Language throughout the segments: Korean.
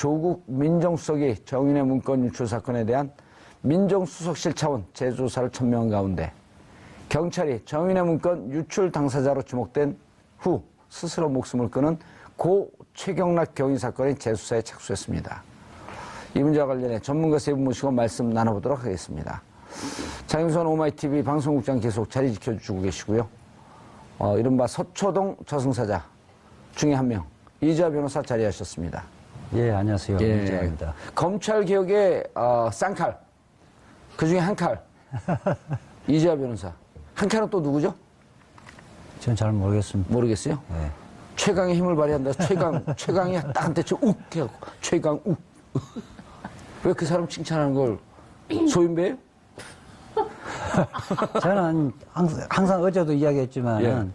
조국 민정수석이 정인의 문건 유출 사건에 대한 민정수석실 차원 재조사를 천명한 가운데 경찰이 정인의 문건 유출 당사자로 지목된 후 스스로 목숨을 끊은 고 최경락 경위 사건의 재수사에 착수했습니다. 이 문제와 관련해 전문가 세 분 모시고 말씀 나눠보도록 하겠습니다. 장윤선 오마이TV 방송국장 계속 자리 지켜주고 계시고요. 이른바 서초동 저승사자 중에 한 명 이재화 변호사 자리하셨습니다. 예, 안녕하세요. 예, 이재화입니다. 검찰개혁의 쌍칼, 그 중에 한 칼, 이재화 변호사. 한 칼은 또 누구죠? 전 잘 모르겠습니다. 모르겠어요? 예. 최강의 힘을 발휘한다. 최강이 딱 한테 욱 해갖고 최강 욱. 왜 그 사람 칭찬하는 걸 소인배예요? 저는 항상 어제도 이야기했지만 예.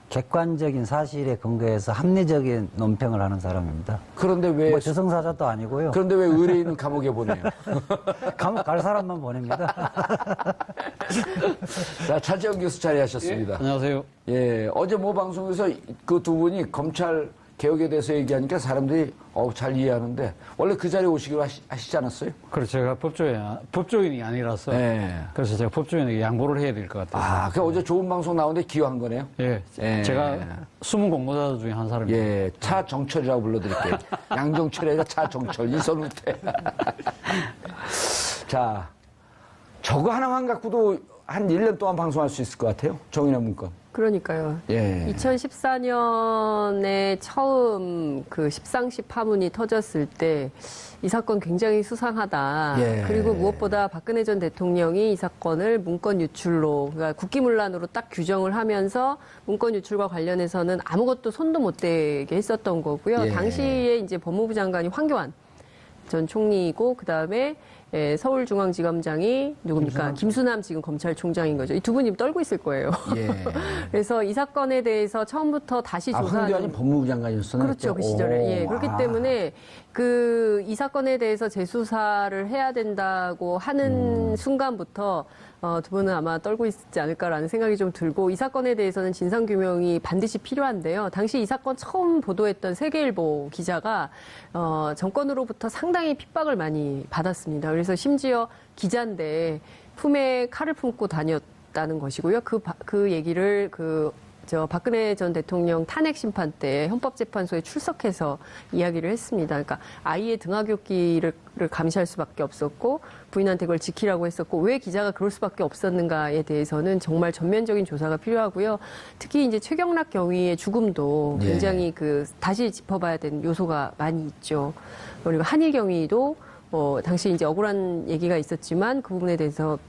객관적인 사실에 근거해서 합리적인 논평을 하는 사람입니다. 그런데 왜 뭐 저승사자도 아니고요. 그런데 왜 의뢰인은 감옥에 보내요? 감옥 갈 사람만 보냅니다. 자, 차재원 교수 자리하셨습니다. 예, 안녕하세요. 예, 어제 모 방송에서 그 두 분이 검찰 개혁에 대해서 얘기하니까 사람들이 잘 이해하는데 원래 그 자리에 오시기로 하시지 않았어요? 그래서 제가 법조인이 아니라서 네. 그래서 제가 법조인에게 양보를 해야 될 것 같아서. 그 어제 좋은 방송 나오는데 기여한 거네요? 예, 예. 제가 숨은 공모자 중에 한 사람입니다. 예, 차정철이라고 불러드릴게요. 양정철이 아니라 차정철, 이선우태. 자, 저거 하나만 갖고도 한 1년 동안 방송할 수 있을 것 같아요. 정인의 문건. 그러니까요. 예. 2014년에 처음 그 십상시 파문이 터졌을 때 이 사건 굉장히 수상하다. 예. 그리고 무엇보다 박근혜 전 대통령이 이 사건을 문건 유출로, 그러니까 국기문란으로 딱 규정을 하면서 문건 유출과 관련해서는 아무것도 손도 못 대게 했었던 거고요. 예. 당시에 이제 법무부 장관이 황교안 전 총리이고 그다음에 서울중앙지검장이 누굽니까? 김수남 지금 검찰총장인 거죠. 이 두 분이 떨고 있을 거예요. 예. 그래서 이 사건에 대해서 처음부터 다시 조사하는 황교안이 법무부 장관이었었나요? 그렇죠. 그 시절에. 예. 그렇기 때문에 이 사건에 대해서 재수사를 해야 된다고 하는 순간부터 두 분은 아마 떨고 있지 않을까라는 생각이 좀 들고 이 사건에 대해서는 진상규명이 반드시 필요한데요. 당시 이 사건 처음 보도했던 세계일보 기자가 정권으로부터 상당히 핍박을 많이 받았습니다. 그래서 심지어 기자인데 품에 칼을 품고 다녔다는 것이고요. 그 얘기를 박근혜 전 대통령 탄핵 심판 때 헌법재판소에 출석해서 이야기를 했습니다. 그러니까 아이의 등하굣길을 감시할 수밖에 없었고 부인한테 그걸 지키라고 했었고 왜 기자가 그럴 수밖에 없었는가에 대해서는 정말 전면적인 조사가 필요하고요. 특히 이제 최경락 경위의 죽음도 굉장히 다시 짚어봐야 되는 요소가 많이 있죠. 그리고 한일 경위도 당시 이제 억울한 얘기가 있었지만 그 부분에 대해서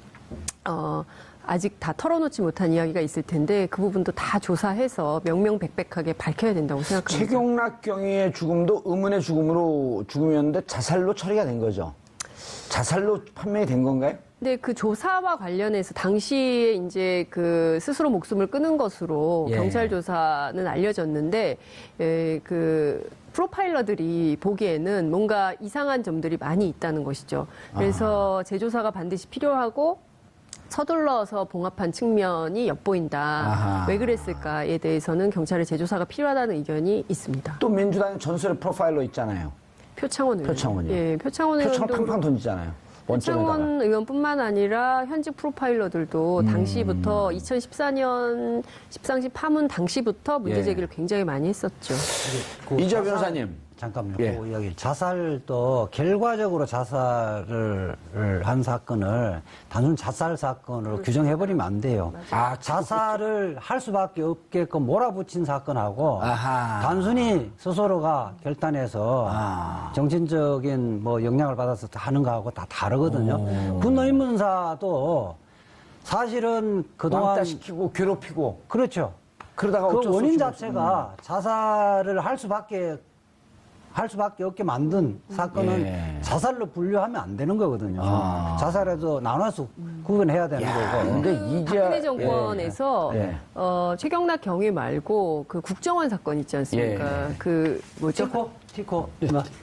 아직 다 털어놓지 못한 이야기가 있을 텐데 그 부분도 다 조사해서 명명백백하게 밝혀야 된다고 생각합니다. 최경락 경위의 죽음도 의문의 죽음이었는데 자살로 처리가 된 거죠. 자살로 판명이 된 건가요? 네, 그 조사와 관련해서 당시에 이제 스스로 목숨을 끊은 것으로 예. 경찰 조사는 알려졌는데 프로파일러들이 보기에는 뭔가 이상한 점들이 많이 있다는 것이죠. 그래서 재조사가 반드시 필요하고 서둘러서 봉합한 측면이 엿보인다. 아하. 왜 그랬을까에 대해서는 경찰의 재조사가 필요하다는 의견이 있습니다. 또 민주당의 전설의 프로파일러 있잖아요. 표창원 의원. 표창원이요. 예, 표창원 표창 의원도 팡팡 던지잖아요. 원점에다가. 표창원 의원뿐만 아니라 현직 프로파일러들도 당시부터 2014년 십상시 파문 당시부터 문제 제기를 굉장히 많이 했었죠. 이재화 변호사님. 잠깐만요. 예. 그 이야기. 자살도 결과적으로 자살을 한 사건을 단순 자살 사건으로 규정해버리면 안 돼요. 자살을 할 수밖에 없게끔 몰아붙인 사건하고 아하. 단순히 스스로가 결단해서 정신적인 영향을 받아서 하는 거하고 다 다르거든요. 군의문사도 사실은 그동안 왕따시키고 괴롭히고. 그렇죠. 그러다가 그 어쩔 수 원인 없이 자체가 자살을 할 수밖에 없게 만든 사건은 예. 자살로 분류하면 안 되는 거거든요. 자살에도 나눠서 구분해야 되는 거고. 근데 박근혜 정권에서 예. 최경락 경위 말고 그 국정원 사건 있지 않습니까? 예. 그 뭐죠? 티코.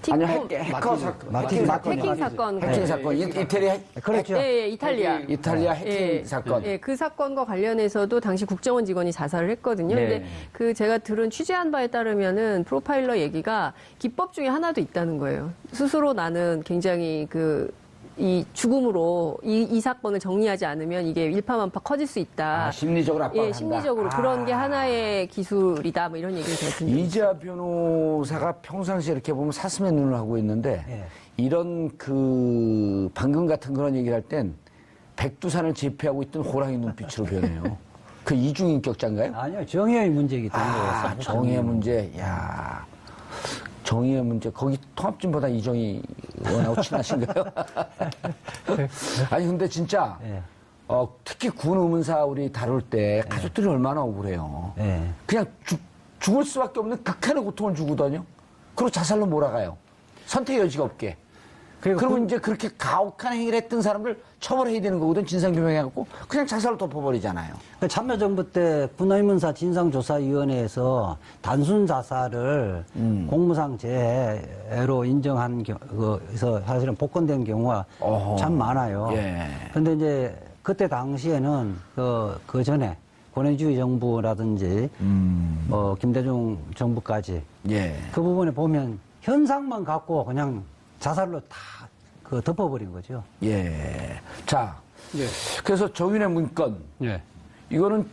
아니요, 해커 사건. 마틴 사건. 해킹 사건. 해킹 사건. 이태리 그렇죠. 예, 이탈리아. 이탈리아 해킹 예, 사건. 예, 그 사건과 관련해서도 당시 국정원 직원이 자살을 했거든요. 네. 근데 그 제가 들은 취재한 바에 따르면은 프로파일러 얘기가 기법 중에 하나도 있다는 거예요. 스스로 나는 굉장히 이 죽음으로 이 사건을 정리하지 않으면 이게 일파만파 커질 수 있다. 심리적으로 압박을 예, 한다. 심리적으로 그런 게 하나의 기술이다. 뭐 이런 얘기를 제가 든 적이 있어요. 이재하 변호사가 평상시에 이렇게 보면 사슴의 눈을 하고 있는데 예. 이런 방금 같은 그런 얘기를 할 땐 백두산을 제패하고 있던 호랑이 눈빛으로 변해요. 그 이중인격자인가요? 아니요, 정의의 문제이기 때문에. 정의의 문제. 야, 정의의 문제. 거기 통합진보다 이정희 의원하고 친하신가요? 아니 근데 진짜 예. 특히 군 의문사 우리 다룰 때 가족들이 얼마나 억울해요. 예. 그냥 죽을 수밖에 없는 극한의 고통을 주거든요. 그리고 자살로 몰아가요. 선택의 여지가 없게. 그러면 이제 그렇게 가혹한 행위를 했던 사람들 처벌해야 되는 거거든. 진상규명해갖고 그냥 자살로 덮어버리잖아요. 참여정부 때 군의문사 진상조사위원회에서 단순 자살을 공무상 재해로 인정한 그래서 사실은 복권된 경우가 참 많아요. 예. 그런데 이제 그때 당시에는 그 전에 권위주의 정부라든지 김대중 정부까지 예. 그 부분에 보면 현상만 갖고 그냥 자살로 다 덮어버린 거죠. 예. 자, 예. 그래서 정윤의 문건. 예. 이거는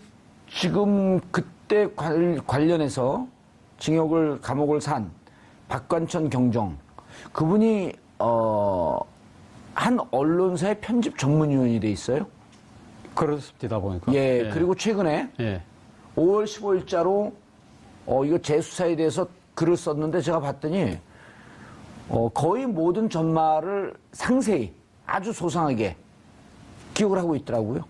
지금 그때 관련해서 감옥을 산 박관천 경정. 그분이, 한 언론사의 편집 전문위원이 돼 있어요. 그렇습니다, 보니까. 예. 그리고 최근에 예. 5월 15일자로, 이거 재수사에 대해서 글을 썼는데 제가 봤더니, 거의 모든 전말을 상세히 아주 소상하게 기억을 하고 있더라고요.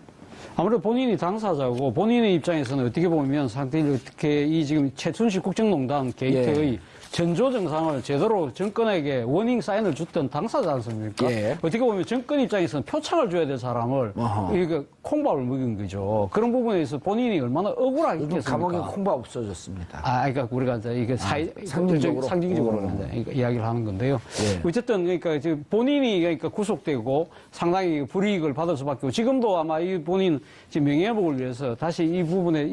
아무래도 본인이 당사자고 본인의 입장에서는 어떻게 보면 상당히 어떻게 이 지금 최순실 국정농단 게이트의 전조 정상을 제대로 정권에게 워닝 사인을 줬던 당사자 않습니까? 예. 어떻게 보면 정권 입장에서는 표창을 줘야 될 사람을 이게 콩밥을 먹인 거죠. 그런 부분에서 본인이 얼마나 억울하겠습니까? 요즘 감옥에 콩밥 없어졌습니다. 그러니까 우리가 이제 이게 상징적으로. 이제 이야기를 하는 건데요. 예. 어쨌든 그러니까 지금 본인이 그러니까 구속되고 상당히 불이익을 받을 수밖에 없고 지금도 아마 이 본인 지금 명예회복을 위해서 다시 이 부분에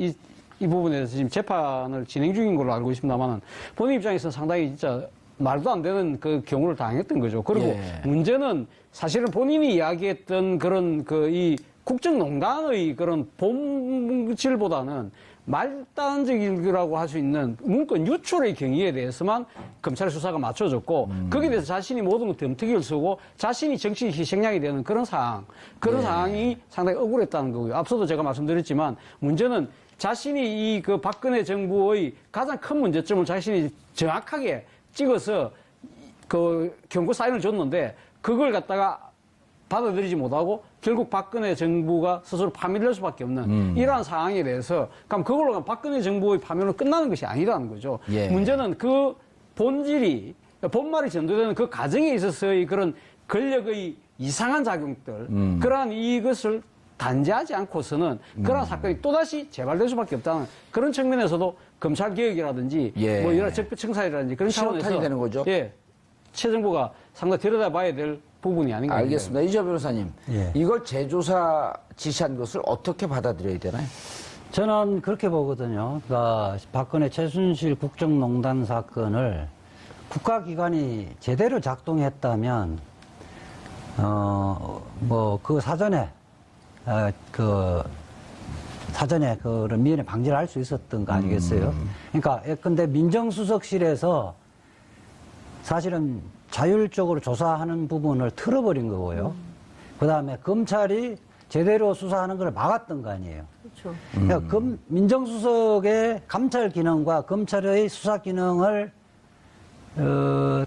이 부분에서 지금 재판을 진행 중인 걸로 알고 있습니다만은 본인 입장에서는 상당히 진짜 말도 안 되는 그 경우를 당했던 거죠. 그리고 예. 문제는 사실은 본인이 이야기했던 그런 이 국정농단의 그런 본질보다는 말단적이라고 할 수 있는 문건 유출의 경위에 대해서만 검찰 수사가 맞춰졌고 거기에 대해서 자신이 모든 것 덤터기를 쓰고 자신이 정치 희생양이 되는 그런 상황이 상당히 억울했다는 거고요. 앞서도 제가 말씀드렸지만 문제는 자신이 그 박근혜 정부의 가장 큰 문제점을 자신이 정확하게 찍어서 그 경고 사인을 줬는데 그걸 갖다가 받아들이지 못하고 결국 박근혜 정부가 스스로 파멸될 수밖에 없는 이러한 상황에 대해서 그럼 그걸로 박근혜 정부의 파멸은 끝나는 것이 아니라는 거죠. 예. 문제는 그 본말이 전도되는 그 과정에 있어서의 그런 권력의 이상한 작용들 그러한 이것을 단죄하지 않고서는 그러한 사건이 또다시 재발될 수밖에 없다는 그런 측면에서도 검찰 개혁이라든지 예. 뭐 이런 적폐 청산이라든지 그런 실효탄이 차원에서 되는 거죠. 예, 최 정부가 상당히 들여다봐야 될 부분이 아닌가. 알겠습니다. 이재하 변호사님. 예. 이걸 재조사 지시한 것을 어떻게 받아들여야 되나요? 저는 그렇게 보거든요. 그러니까 박근혜 최순실 국정농단 사건을 국가기관이 제대로 작동했다면, 그 사전에 그런 미연에 방지를 할 수 있었던 거 아니겠어요? 그러니까, 근데 민정수석실에서 사실은 자율적으로 조사하는 부분을 틀어버린 거고요. 그 다음에 검찰이 제대로 수사하는 걸 막았던 거 아니에요. 그렇죠. 그러니까 민정수석의 감찰 기능과 검찰의 수사 기능을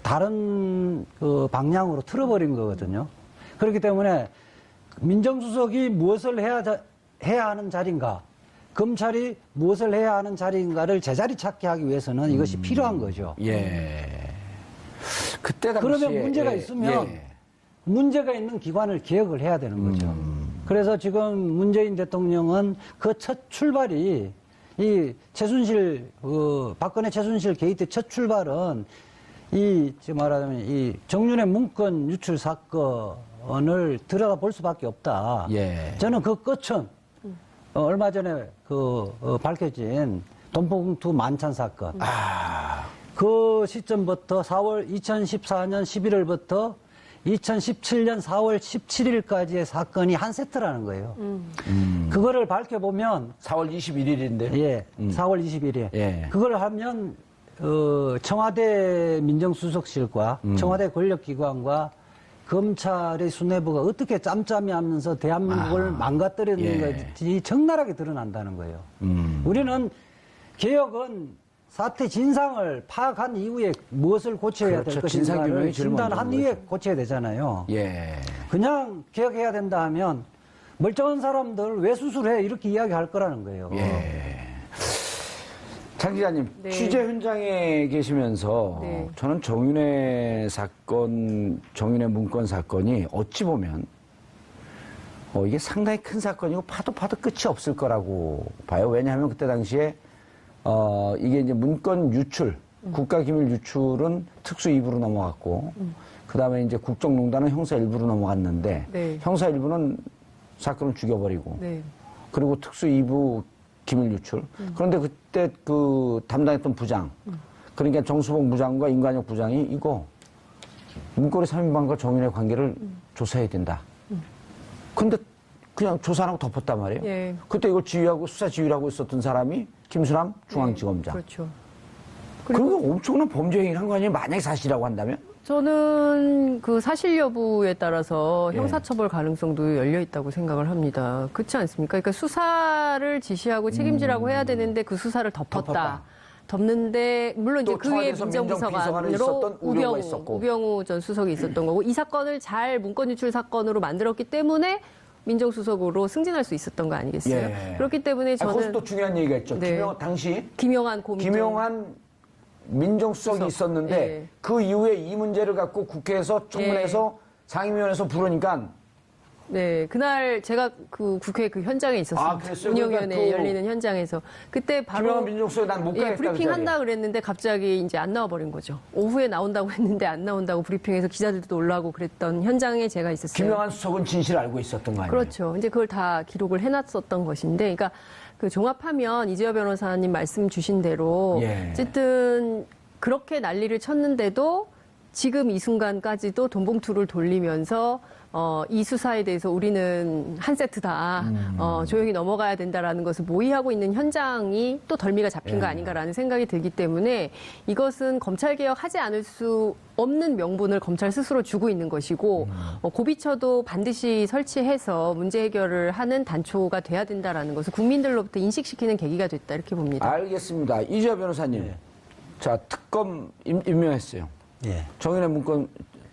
다른 그 방향으로 틀어버린 거거든요. 그렇기 때문에 민정수석이 무엇을 해야 하는 자리인가, 검찰이 무엇을 해야 하는 자리인가를 제자리 찾게 하기 위해서는 이것이 필요한 거죠. 예. 그때 당시에 그러면 문제가 있으면 문제가 있는 기관을 개혁을 해야 되는 거죠. 그래서 지금 문재인 대통령은 그 첫 출발이 이 박근혜 최순실 게이트 첫 출발은 지금 말하자면 이 정윤의 문건 유출 사건을 들여다볼 수밖에 없다. 예. 저는 그 끝은 얼마 전에 밝혀진 돈봉투 만찬 사건. 그 시점부터 2014년 11월부터 2017년 4월 17일까지의 사건이 한 세트라는 거예요. 그거를 밝혀보면 4월 21일인데. 예, 4월 21일. 예. 그걸 하면 청와대 민정수석실과 청와대 권력기관과 검찰의 수뇌부가 어떻게 짬짬이 하면서 대한민국을 망가뜨리는 예. 것이 적나라하게 드러난다는 거예요. 우리는 개혁은 사태 진상을 파악한 이후에 무엇을 고쳐야 그렇죠. 될 것인가를 진상규명이 제일 먼저인 진단한 이후에 거죠. 고쳐야 되잖아요. 예. 그냥 개혁해야 된다 하면 멀쩡한 사람들 왜 수술해 이렇게 이야기할 거라는 거예요. 예. 장 기자님, 네. 취재 현장에 계시면서 네. 저는 정윤회 사건, 정윤회 문건 사건이 어찌 보면 이게 상당히 큰 사건이고 파도 끝이 없을 거라고 봐요. 왜냐하면 그때 당시에 이게 이제 문건 유출, 국가기밀 유출은 특수 2부로 넘어갔고, 그 다음에 이제 국정농단은 형사 1부로 넘어갔는데, 네. 형사 1부는 사건을 죽여버리고, 네. 그리고 특수 2부 기밀 유출. 그런데 그때 그 담당했던 부장, 그러니까 정수봉 부장과 임관혁 부장이 이거 문고리 3인방과 정윤의 관계를 조사해야 된다. 근데 그냥 조사 안 하고 덮었단 말이에요. 예. 그때 이걸 지휘하고 수사 지휘를 하고 있었던 사람이 김수남 중앙지검장. 그렇죠. 그리고 엄청난 범죄 행위를 한 거 아니에요? 만약에 사실이라고 한다면? 저는 그 사실 여부에 따라서 예. 형사처벌 가능성도 열려 있다고 생각을 합니다. 그렇지 않습니까? 그러니까 수사를 지시하고 책임지라고 해야 되는데 그 수사를 덮었다. 덮는데 물론 이제 또 그 위에 청와대에서 민정비서관으로 민정비서관으로 있었던 우병우가 있었고. 우병우 전 수석이 있었던 거고 이 사건을 잘 문건 유출 사건으로 만들었기 때문에 민정수석으로 승진할 수 있었던 거 아니겠어요? 예. 그렇기 때문에 저는 거기서 또 중요한 얘기가 있죠. 네. 당시 김영한 고민정 김용한 민정수석이 있었는데 예. 그 이후에 이 문제를 갖고 국회에서 청문회에서 상임위원회에서 부르니까 네, 그날 제가 그 국회 그 현장에 있었습니다. 아, 그랬어요? 운영위원회 그러니까 그 열리는 현장에서 그때 바로 김용한 민정수석이 난 못 가겠다. 브리핑 그 자리에. 한다 그랬는데 갑자기 이제 안 나와버린 거죠. 오후에 나온다고 했는데 안 나온다고 브리핑해서 기자들도 올라오고 그랬던 현장에 제가 있었어요. 김용한 수석은 진실을 알고 있었던 거 아니에요? 그렇죠. 이제 그걸 다 기록을 해놨었던 것인데, 그러니까 그 종합하면 이재화 변호사님 말씀 주신 대로 예. 어쨌든 그렇게 난리를 쳤는데도 지금 이 순간까지도 돈봉투를 돌리면서 이 수사에 대해서 우리는 한 세트다. 조용히 넘어가야 된다라는 것을 모의하고 있는 현장이 또 덜미가 잡힌 거 아닌가라는 생각이 들기 때문에 이것은 검찰개혁하지 않을 수 없는 명분을 검찰 스스로 주고 있는 것이고 고비처도 반드시 설치해서 문제 해결을 하는 단초가 돼야 된다라는 것을 국민들로부터 인식시키는 계기가 됐다 이렇게 봅니다. 알겠습니다. 이재화 변호사님. 자, 특검 임명했어요. 예. 정윤회 문건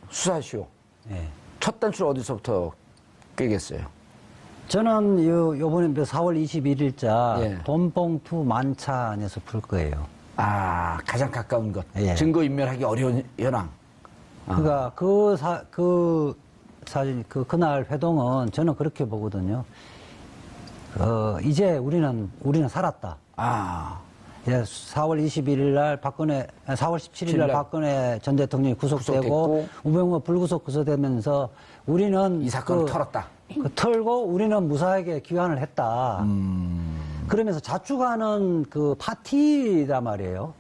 수사시오. 예. 첫 단추를 어디서부터 꿰겠어요? 저는 요번에 4월 21일자 예. 돈봉투 만찬에서 풀 거예요. 아, 가장 가까운 것. 예. 증거 인멸하기 어려운 현황. 그러니까 사실 그날 회동은 저는 그렇게 보거든요. 이제 우리는 살았다. 아, 예, 4월 21일 날 4월 17일 날 박근혜 전 대통령이 구속되고 구속됐고, 우병우가 불구속 구속되면서 우리는 이 사건을 털었다. 털고 우리는 무사하게 귀환을 했다. 그러면서 자축하는 그 파티란 말이에요.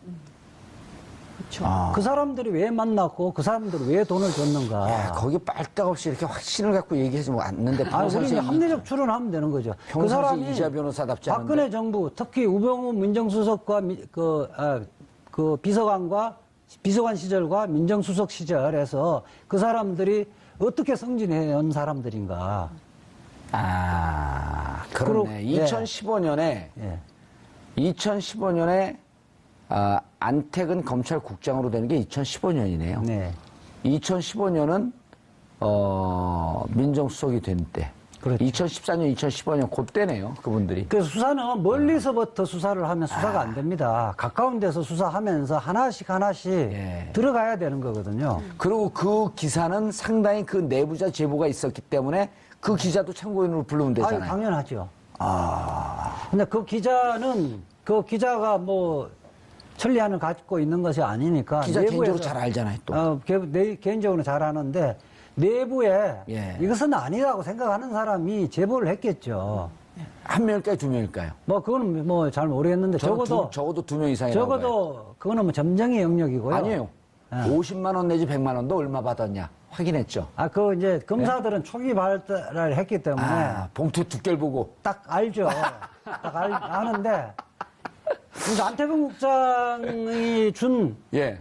아. 그 사람들이 왜 만났고 그 사람들이 왜 돈을 줬는가. 야, 거기 빨딱없이 이렇게 확신을 갖고 얘기하지 않는데 우리는 합리적 추론하면 되는 거죠. 그 사람이 이재화 변호사답지 않은데. 박근혜 정부, 특히 우병우 민정수석과 그 비서관과 비서관 시절과 민정수석 시절에서 그 사람들이 어떻게 승진해 온 사람들인가. 아, 그러네. 예. 2015년에 예. 2015년에 안택은 검찰국장으로 되는 게 2015년이네요. 네. 2015년은 민정수석이 된 때. 그렇죠. 2014년, 2015년 그때네요. 그분들이. 그래서 수사는 멀리서부터 수사를 하면 수사가 안 됩니다. 가까운 데서 수사하면서 하나씩 예. 들어가야 되는 거거든요. 그리고 그 기사는 상당히 그 내부자 제보가 있었기 때문에 그 기자도 참고인으로 부르면 되잖아요. 당연하죠. 근데 그 기자가 천리안을 갖고 있는 것이 아니니까 기자 개인적으로 잘 알잖아요, 또. 개인적으로 잘 아는데 내부에 예. 이것은 아니라고 생각하는 사람이 제보를 했겠죠. 한 명일까요, 두 명일까요? 뭐 그거는 뭐 잘 모르겠는데 적어도 두 명 이상이라고 봐요. 적어도 그거는 뭐 점쟁이 영역이고요. 아니에요. 50만 원 내지 100만 원도 얼마 받았냐 확인했죠. 그 이제 검사들은 초기 발달을 했기 때문에 봉투 두께를 보고 딱 알죠. 아는데 그래서 안태근 국장이 준 예.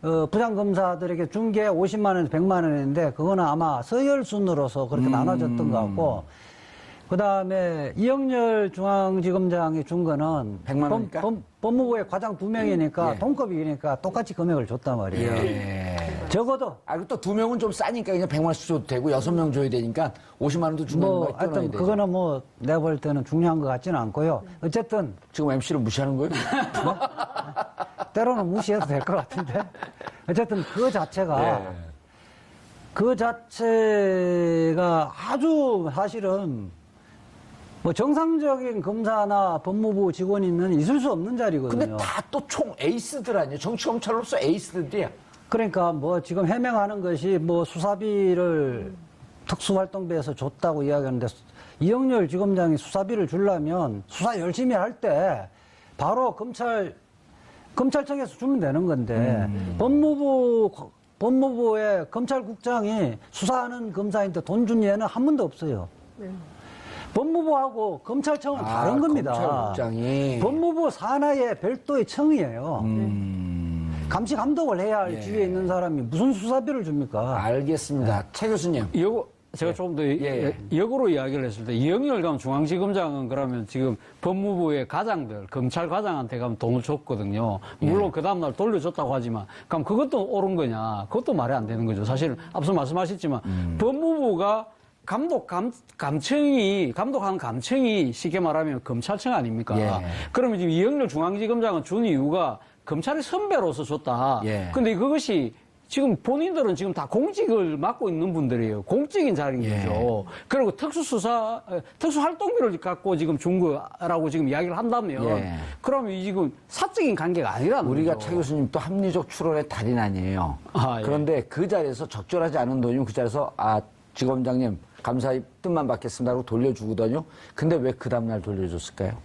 부장검사들에게 준 게 50만 원에서 100만 원인데 그거는 아마 서열순으로서 그렇게 나눠졌던 것 같고 그 다음에 이영렬 중앙지검장이 준 거는 100만 원이니까? 법무부의 과장 2명이니까 예. 동급이니까 똑같이 금액을 줬단 말이에요. 예. 적어도 그리고 또 두 명은 좀 싸니까 그냥 100만 원씩 줘도 되고 6명 줘야 되니까 50만 원도 주는 뭐 거에 하여튼 그거는 뭐 내가 볼 때는 중요한 것 같지는 않고요. 어쨌든 지금 MC를 무시하는 거예요? 때로는 무시해도 될 것 같은데 어쨌든 그 자체가 예. 그 자체가 아주 사실은 뭐 정상적인 검사나 법무부 직원이면 있을 수 없는 자리거든요. 근데 다 또 총 에이스들 아니에요? 정치검찰로서 에이스들이야. 그러니까 뭐 지금 해명하는 것이 뭐 수사비를 특수활동비에서 줬다고 이야기하는데 이영렬 지검장이 수사비를 주려면 수사 열심히 할 때 바로 검찰청에서 주면 되는 건데 법무부의 검찰국장이 수사하는 검사인데 돈 준 예는 한 번도 없어요. 네. 법무부하고 검찰청은 다른 겁니다. 검찰국장이. 법무부 산하의 별도의 청이에요. 감시 감독을 해야 할 예. 지위에 있는 사람이 무슨 수사비를 줍니까? 알겠습니다. 최 교수님. 제가 조금 더 예. 역으로 이야기를 했을 때 이영렬 중앙지검장은 그러면 지금 법무부의 과장들 검찰 과장한테 가면 돈을 줬거든요. 물론 그 다음날 돌려줬다고 하지만 그럼 그것도 옳은 거냐? 그것도 말이 안 되는 거죠. 사실은 앞서 말씀하셨지만 법무부가 감독하는 감청이 쉽게 말하면 검찰청 아닙니까? 예. 그러면 지금 이영렬 중앙지검장은 준 이유가 검찰의 선배로서 줬다. 예. 근데 그것이 지금 본인들은 지금 다 공직을 맡고 있는 분들이에요. 공직인 자리인 거죠. 그리고 특수활동비를 갖고 지금 준 거라고 지금 이야기를 한다면 그러면 이 지금 사적인 관계가 아니라는 우리가 거죠. 최 교수님 또 합리적 추론의 달인 아니에요. 예. 그런데 그 자리에서 적절하지 않은 돈이면 그 자리에서 지검장님 감사의 뜻만 받겠습니다 하고 돌려주거든요. 근데 왜 그 다음날 돌려줬을까요?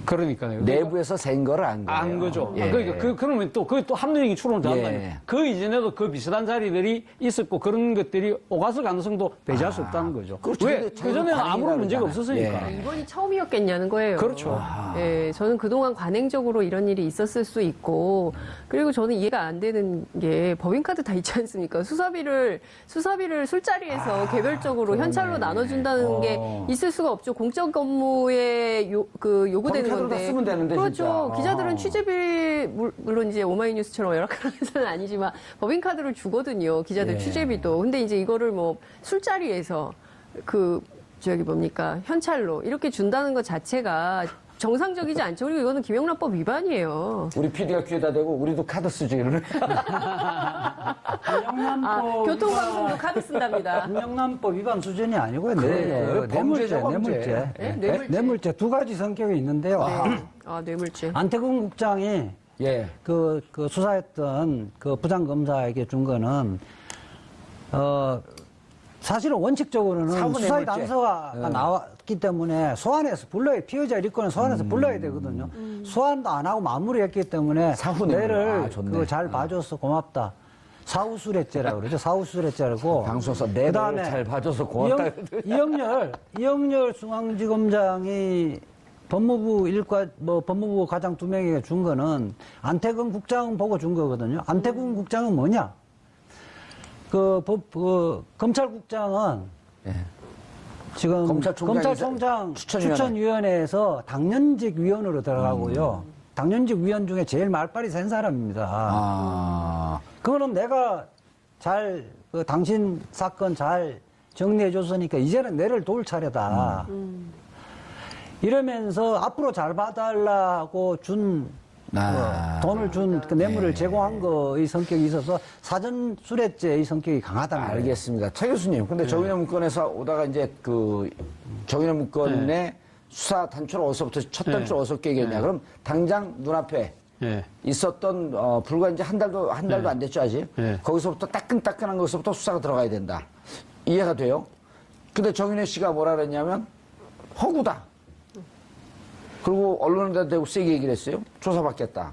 그러니까요. 내부에서 센 거를 안 거예요. 안 거죠. 예. 그러니까 그러면 또 그게 또 합리적인 추론을 한다니까. 예. 그 이전에도 그 비슷한 자리들이 있었고 그런 것들이 오갔을 가능성도 배제할 수 없다는 거죠. 그렇죠. 왜? 근데 그 전에는 관행이라 아무런 문제가 그러잖아요. 없었으니까. 예. 이번이 처음이었겠냐는 거예요. 그렇죠. 예, 저는 그동안 관행적으로 이런 일이 있었을 수 있고, 그리고 저는 이해가 안 되는 게 법인카드 다 있지 않습니까? 수사비를 술자리에서 개별적으로 현찰로 나눠준다는 게 있을 수가 없죠. 공적 업무에 요구되는 법인카드로 다 건데. 쓰면 되는데, 그렇죠. 진짜. 기자들은 취재비, 물론 이제 오마이뉴스처럼 열악한 회사는 아니지만 법인카드를 주거든요. 기자들 예. 취재비도. 근데 이제 이거를 뭐 술자리에서 현찰로 이렇게 준다는 것 자체가 정상적이지 않죠. 그리고 이거는 김영란법 위반이에요. 우리 PD가 귀에다 대고 우리도 카드 쓰지 이러네. 교통방송도 카드 쓴답니다. 김영란법 위반 수준이 아니고요. 그래요. 범죄죠, 범죄. 뇌물죄 두 가지 성격이 있는데요. 뇌물죄. 안태근 국장이 예. 그 수사했던 그 부장검사에게 준 거는 사실은 원칙적으로는 사후 수사의 뇌물죄. 단서가 나왔기 때문에 소환해서 피해자 일권을 소환해서 불러야 되거든요. 소환도 안 하고 마무리했기 때문에 사후 뇌물. 내를 좋네. 잘 봐줘서 고맙다. 사후수뢰죄라고 그러죠. 사후수뢰죄라고. 방송에서 내 그다음에 잘 봐줘서 고맙다. 이영렬 중앙지검장이 법무부 과장 2명에게 준 거는 안태근 국장 보고 준 거거든요. 안태근 국장은 뭐냐? 검찰국장은 지금 검찰총장 추천위원회에서 당연직 위원으로 들어가고요. 당연직 위원 중에 제일 말빨이 센 사람입니다. 그거는 내가 당신 사건 잘 정리해줬으니까 이제는 내를 도울 차례다. 이러면서 앞으로 잘 봐달라고 돈을 준 그 뇌물을 제공한 거의 성격이 있어서 사전 수뢰죄의 성격이 강하다는 거예요. 알겠습니다. 최 교수님, 근데 정인의 문건에서 오다가 이제 정인의 문건의 수사 단초를 어디서부터 첫 단초를 어디서 깨겠냐. 그럼 당장 눈앞에 예. 있었던 불과 이제 한 달도 안 됐죠 아직. 예. 거기서부터 따끈따끈한 것부터 수사가 들어가야 된다. 이해가 돼요. 근데 정윤회 씨가 뭐라 그랬냐면 허구다. 그리고 언론에다 대고 세게 얘기를 했어요. 조사받겠다.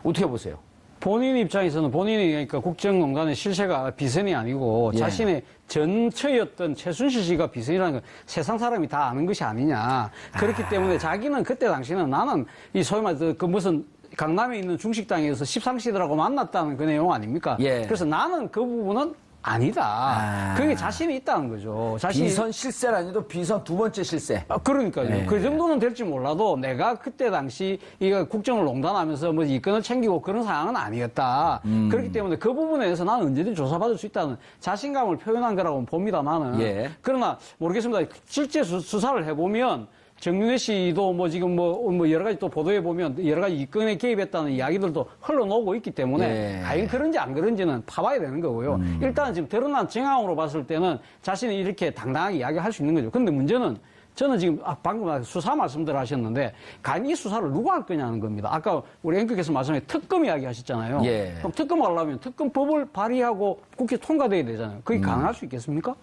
어떻게 보세요? 본인 입장에서는 본인이 그러니까 국정농단의 실세가 비선이 아니고 예. 자신의 전처였던 최순실 씨가 비선이라는 건 세상 사람이 다 아는 것이 아니냐. 그렇기 때문에 자기는 그때 당시는 나는 이 소위 말해서 그 무슨 강남에 있는 중식당에서 십상시들하고 만났다는 그 내용 아닙니까? 예. 그래서 나는 그 부분은 아니다. 그게 자신이 있다는 거죠. 자신이 비선 실세라니도 비선 두 번째 실세. 그러니까요. 네. 그 정도는 될지 몰라도 내가 그때 당시 이거 국정을 농단하면서 뭐 이권을 챙기고 그런 상황은 아니었다. 그렇기 때문에 그 부분에 대해서 나는 언제든지 조사받을 수 있다는 자신감을 표현한 거라고 봅니다, 나는. 예. 그러나 모르겠습니다. 실제 수사를 해보면 정윤회 씨도 뭐 지금 뭐 여러 가지 또 보도해 보면 여러 가지 이권에 개입했다는 이야기들도 흘러나오고 있기 때문에 예. 과연 그런지 안 그런지는 파봐야 되는 거고요. 일단 지금 드러난 정황으로 봤을 때는 자신이 이렇게 당당하게 이야기할 수 있는 거죠. 근데 문제는 저는 지금 방금 수사 말씀들 하셨는데 과연 이 수사를 누가 할 거냐는 겁니다. 아까 우리 앵커께서 말씀해 특검 이야기 하셨잖아요. 예. 그럼 특검 하려면 특검법을 발의하고 국회 통과돼야 되잖아요. 그게 가능할 수 있겠습니까?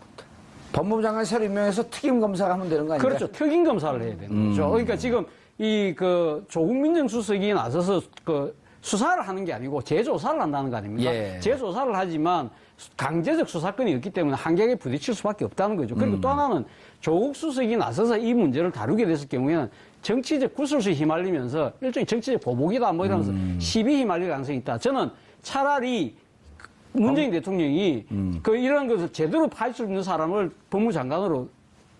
법무부 장관 새로 임명해서 특임 검사가 하면 되는 거 아니에요? 그렇죠. 특임 검사를 해야 되는 거죠. 그러니까 지금 조국 민정수석이 나서서 수사를 하는 게 아니고 재조사를 한다는 거 아닙니까? 예. 재조사를 하지만 강제적 수사권이 없기 때문에 한계에 부딪힐 수밖에 없다는 거죠. 그리고 또 하나는 조국 수석이 나서서 이 문제를 다루게 됐을 경우에는 정치적 구설수에 휘말리면서 일종의 정치적 보복이다 뭐 이러면서 시비 휘말릴 가능성이 있다. 저는 차라리 문재인 대통령이 이런 것을 제대로 파헤칠 수 있는 사람을 법무장관으로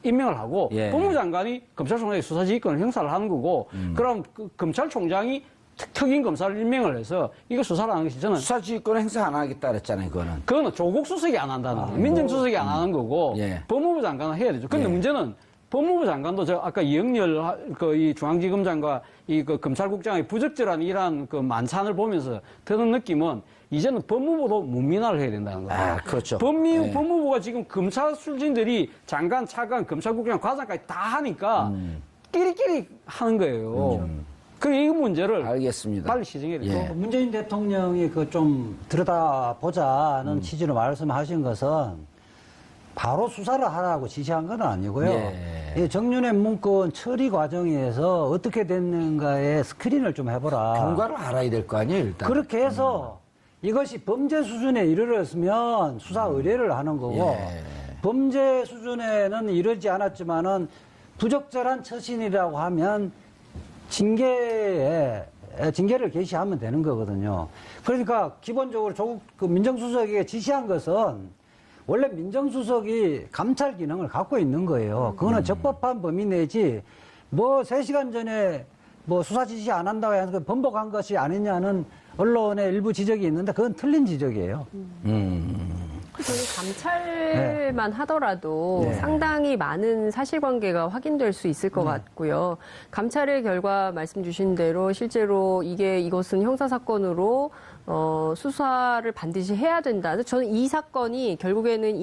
임명을 하고 예. 법무장관이 검찰총장의 수사지휘권을 행사를 하는 거고 그럼 검찰총장이 특임 검사를 임명을 해서 이거 수사를 하는 것이 저는 수사지휘권 행사 안 하겠다 그랬잖아요, 그거는. 그거는 조국 수석이 안 한다는 거예요. 민정수석이 안 하는 거고 예. 법무부 장관은 해야 되죠. 근데 문제는 법무부 장관도 아까 이영렬 이 중앙지검장과 그 검찰국장의 부적절한 이러한 그 만찬을 보면서 드는 느낌은 이제는 법무부도 문민화를 해야 된다는 거예요. 아, 그렇죠. 법무부가 지금 검찰 출신들이 장관, 차관, 검찰국장, 과장까지 다 하니까 끼리끼리 하는 거예요. 그래서 이 문제를 알겠습니다. 빨리 시정해야 돼요. 예. 문재인 대통령이 그 좀 들여다보자는 취지로 말씀하신 것은 바로 수사를 하라고 지시한 건 아니고요. 예. 이 정윤회 문건 처리 과정에서 어떻게 됐는가에 스크린을 좀 해보라. 경과를 알아야 될 거 아니에요, 일단. 그렇게 해서 이것이 범죄 수준에 이르렀으면 수사 의뢰를 하는 거고 예. 범죄 수준에는 이르지 않았지만은 부적절한 처신이라고 하면 징계를 개시하면 되는 거거든요. 그러니까 기본적으로 조국 민정수석에게 지시한 것은 원래 민정수석이 감찰 기능을 갖고 있는 거예요. 그거는 적법한 범위 내지 뭐 3시간 전에 뭐 수사 지시 안 한다고 해서 번복한 것이 아니냐는 언론의 일부 지적이 있는데 그건 틀린 지적이에요. 저는 감찰만 하더라도 네. 상당히 많은 사실관계가 확인될 수 있을 것 같고요. 감찰의 결과 말씀 주신 대로 실제로 이것은 형사사건으로 수사를 반드시 해야 된다. 저는 이 사건이 결국에는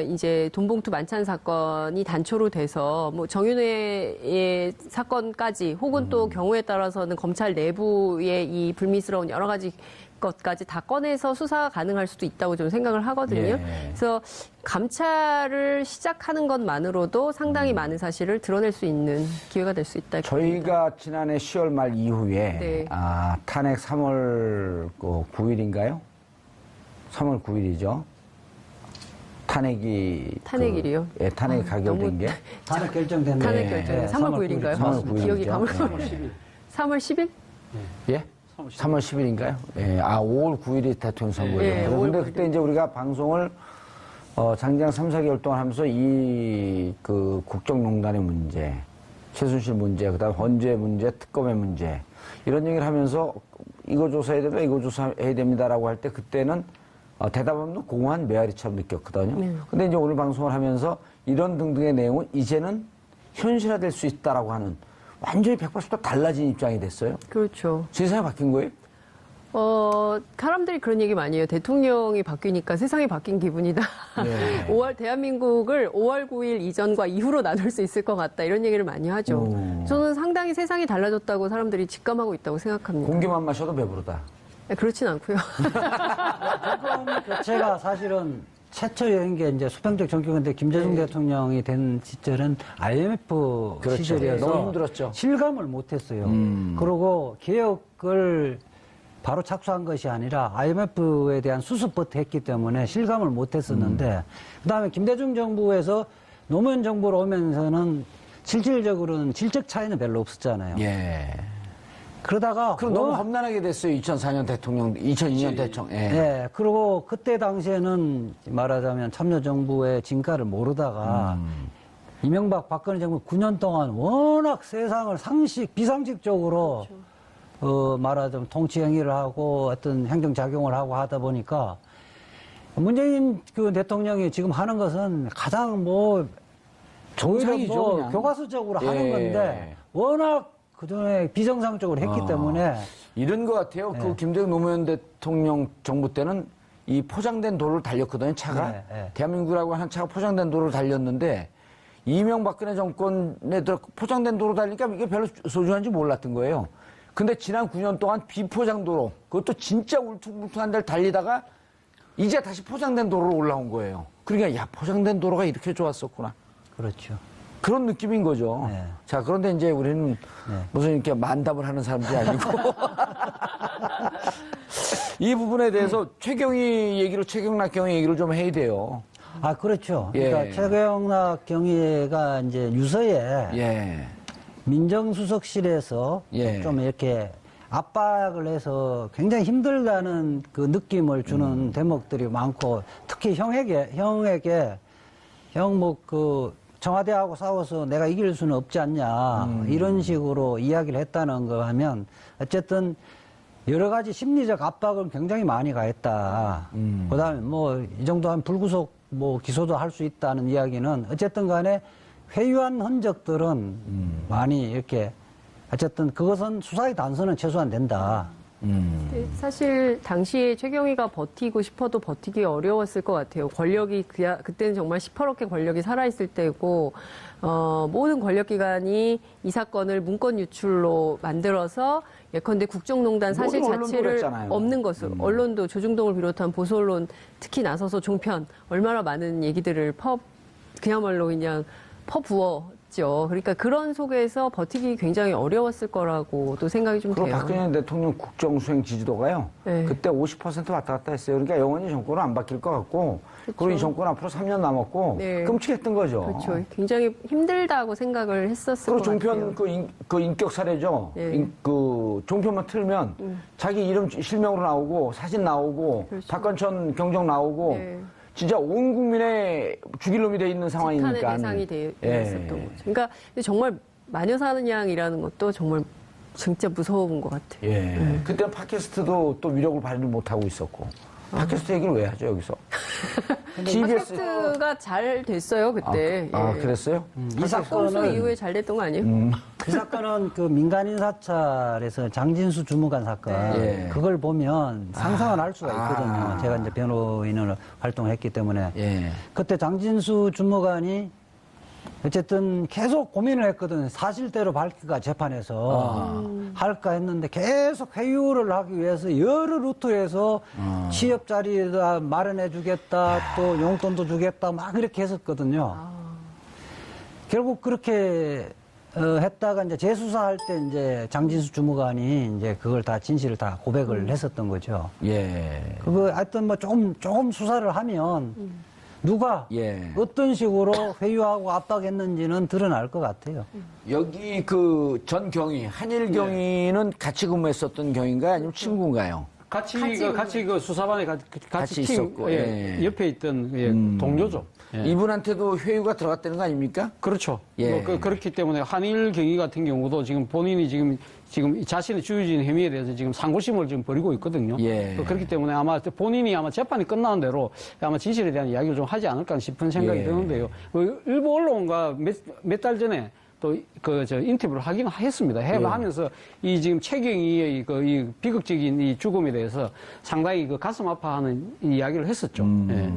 이제 돈봉투 만찬 사건이 단초로 돼서 뭐 정윤회의 사건까지 혹은 또 경우에 따라서는 검찰 내부의 이 불미스러운 여러 가지 것까지 다 꺼내서 수사가 가능할 수도 있다고 저는 생각을 하거든요. 예. 그래서 감찰을 시작하는 것만으로도 상당히 많은 사실을 드러낼 수 있는 기회가 될 수 있다. 저희가 지난해 10월 말 이후에 네. 탄핵 3월 9일인가요? 3월 9일이죠. 탄핵일이요? 예, 탄핵이 가결된 게 탄핵 결정된 탄핵 결정이 3월 9일인가요? 3월 9일 이죠. 기억이 가물가물. 3월 10일? 예? 3월 10일인가요? 예. 5월 9일이 대통령 선거예요. 예, 그런데 5월 그때 이제 우리가 방송을 장장 3, 4개월 동안 하면서 그 국정농단의 문제, 최순실 문제, 그다음 헌재 문제, 특검의 문제 이런 얘기를 하면서 이거 조사해야 된다, 이거 조사해야 됩니다라고 할 때 그때는 대답 없는 공허한 메아리처럼 느꼈거든요. 근데 이제 오늘 방송을 하면서 이런 등등의 내용은 이제는 현실화될 수 있다라고 하는 완전히 180도 달라진 입장이 됐어요. 그렇죠. 세상이 바뀐 거예요? 사람들이 그런 얘기 많이 해요. 대통령이 바뀌니까 세상이 바뀐 기분이다. 네. 대한민국을 5월 9일 이전과 이후로 나눌 수 있을 것 같다. 이런 얘기를 많이 하죠. 저는 상당히 세상이 달라졌다고 사람들이 직감하고 있다고 생각합니다. 공기만 마셔도 배부르다. 네, 그렇진 않고요. 제가 사실은 최초인 게 이제 수평적 정기근대 김대중 대통령이 된 시절은 IMF 그렇죠. 시절이어서 너무 힘들었죠. 실감을 못했어요. 그리고 개혁을 바로 착수한 것이 아니라 IMF에 대한 수습부터 했기 때문에 실감을 못했었는데 그다음에 김대중 정부에서 노무현 정부로 오면서는 실질적으로는 질적 차이는 별로 없었잖아요. 예. 그러다가 그럼 너무 험난하게 됐어요. 2004년 대통령, 2002년 대통령. 예. 네, 그리고 그때 당시에는 말하자면 참여정부의 진가를 모르다가 이명박 박근혜 정부 9년 동안 워낙 세상을 비상식적으로 말하자면 통치 행위를 하고 어떤 행정작용을 하고 하다 보니까 문재인 그 대통령이 지금 하는 것은 가장 오히려 정상이죠, 그냥. 교과서적으로 예. 하는 건데 워낙 그전에 비정상적으로 했기 때문에 이런 것 같아요. 그 김대중 노무현 대통령 정부 때는 이 포장된 도로를 달렸거든요, 차가. 네, 네. 대한민국이라고 하는 차가 포장된 도로를 달렸는데, 이명박근혜 정권에 들어 포장된 도로 달리니까 이게 별로 소중한지 몰랐던 거예요. 근데 지난 9년 동안 비포장 도로, 그것도 진짜 울퉁불퉁한 데를 달리다가 이제 다시 포장된 도로로 올라온 거예요. 그러니까, 야, 포장된 도로가 이렇게 좋았었구나. 그렇죠. 그런 느낌인 거죠. 네. 자, 그런데 이제 우리는 무슨 이렇게 만담을 하는 사람들이 아니고. 이 부분에 대해서 최경락 경위 얘기를 좀 해야 돼요. 아, 그렇죠. 예. 그러니까 최경락 경위가 이제 유서에 예. 민정수석실에서 예. 좀 이렇게 압박을 해서 굉장히 힘들다는 그 느낌을 주는 대목들이 많고 특히 형에게 형 뭐 그 청와대하고 싸워서 내가 이길 수는 없지 않냐 이런 식으로 이야기를 했다는 거 하면 어쨌든 여러 가지 심리적 압박을 굉장히 많이 가했다. 그다음에 뭐 이 정도 한 불구속 뭐 기소도 할 수 있다는 이야기는 어쨌든 간에 회유한 흔적들은 많이 이렇게 어쨌든 그것은 수사의 단서는 최소한 된다. 네, 사실 당시에 최경희가 버티고 싶어도 버티기 어려웠을 것 같아요. 권력이 그때는 정말 시퍼렇게 권력이 살아있을 때고 모든 권력기관이 이 사건을 문건 유출로 만들어서 예컨대 국정농단 사실 모든 언론도 자체를 그랬잖아요. 없는 것을 언론도 조중동을 비롯한 보수 언론 특히 나서서 종편 얼마나 많은 얘기들을 그야말로 그냥 퍼부었죠. 그러니까 그런 속에서 버티기 굉장히 어려웠을 거라고도 생각이 좀 그리고 돼요. 박근혜 대통령 국정수행 지지도가요. 네. 그때 50% 왔다 갔다 했어요. 그러니까 영원히 정권은 안 바뀔 것 같고, 그리고 이 정권 앞으로 3년 남았고, 네. 끔찍했던 거죠. 그렇죠. 굉장히 힘들다고 생각을 했었을 그리고 것 종편 같아요. 그 인격 사례죠. 네. 그 종편만 틀면 자기 이름 실명으로 나오고 사진 나오고 그렇죠. 박건천 경정 나오고 네. 진짜 온 국민의 죽일 놈이 돼 있는 상황이니까. 비판의 대상이 되었었던 거죠. 그러니까 근데 정말 마녀 사는 양이라는 것도 정말 진짜 무서운 것 같아요. 예. 그때는 팟캐스트도 또 위력을 발휘 못하고 있었고. 팟캐스트 얘기를 왜 하죠, 여기서? 팟캐스트가 잘 됐어요, 그때. 예. 그랬어요? 이 박범수 이후에 잘 됐던 거 아니에요? 그 사건은 그 민간인 사찰에서 장진수 주무관 사건 예. 그걸 보면 상상을 할 수가 있거든요. 제가 이제 변호인으로 활동했기 때문에 예. 그때 장진수 주무관이 어쨌든 계속 고민을 했거든요. 사실대로 밝힐까 재판에서 할까 했는데 계속 회유를 하기 위해서 여러 루트에서 취업 자리다 마련해 주겠다 또 용돈도 주겠다 막 그렇게 했었거든요. 결국 그렇게 했다가 이제 재수사할 때 이제 장진수 주무관이 이제 그걸 다 진실을 다 고백을 했었던 거죠. 예. 그거 하여튼 뭐 조금 수사를 하면 누가 예. 어떤 식으로 회유하고 압박했는지는 드러날 것 같아요. 여기 그 전 경위, 한일 경위는 같이 근무했었던 경위인가요? 아니면 친구인가요? 같이 같이 그 수사반에 같이 팀 있었고, 예. 옆에 있던 동료죠. 예. 이분한테도 회유가 들어갔다는 거 아닙니까? 그렇죠. 예. 그렇기 때문에 한일 경위 같은 경우도 지금 본인이 지금 자신의 주유진 혐의에 대해서 지금 상고심을 지금 벌이고 있거든요. 예. 그렇기 때문에 아마 본인이 아마 재판이 끝나는 대로 아마 진실에 대한 이야기를 좀 하지 않을까 싶은 생각이 예. 드는데요. 일부 언론과 몇 달 전에 또 인터뷰를 하긴 했습니다. 하면서 이 지금 최경희의 이 비극적인 이 죽음에 대해서 상당히 그 가슴 아파하는 이야기를 했었죠. 예.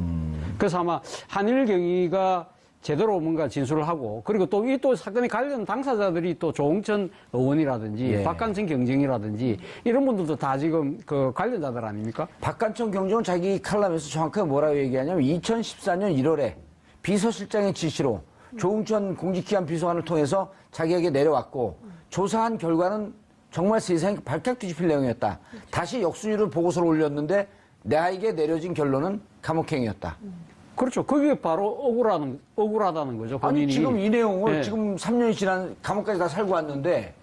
그래서 아마 한일경위가 제대로 뭔가 진술을 하고, 그리고 또 이 또 사건에 관련 당사자들이 또 조홍천 의원이라든지 예. 박관청 경정이라든지 이런 분들도 다 지금 그 관련자들 아닙니까? 박관청 경정은 자기 칼럼에서 정확하게 뭐라고 얘기하냐면 2014년 1월에 비서실장의 지시로 조응천 공직기관 비서관을 통해서 자기에게 내려왔고 조사한 결과는 정말 세상에 발칵 뒤집힐 내용이었다. 다시 역순위로 보고서를 올렸는데 나에게 내려진 결론은 감옥행위였다. 그렇죠. 그게 바로 억울하다는 거죠. 본인이. 아니 지금 이 내용을 네. 지금 3년이 지난 감옥까지 다 살고 왔는데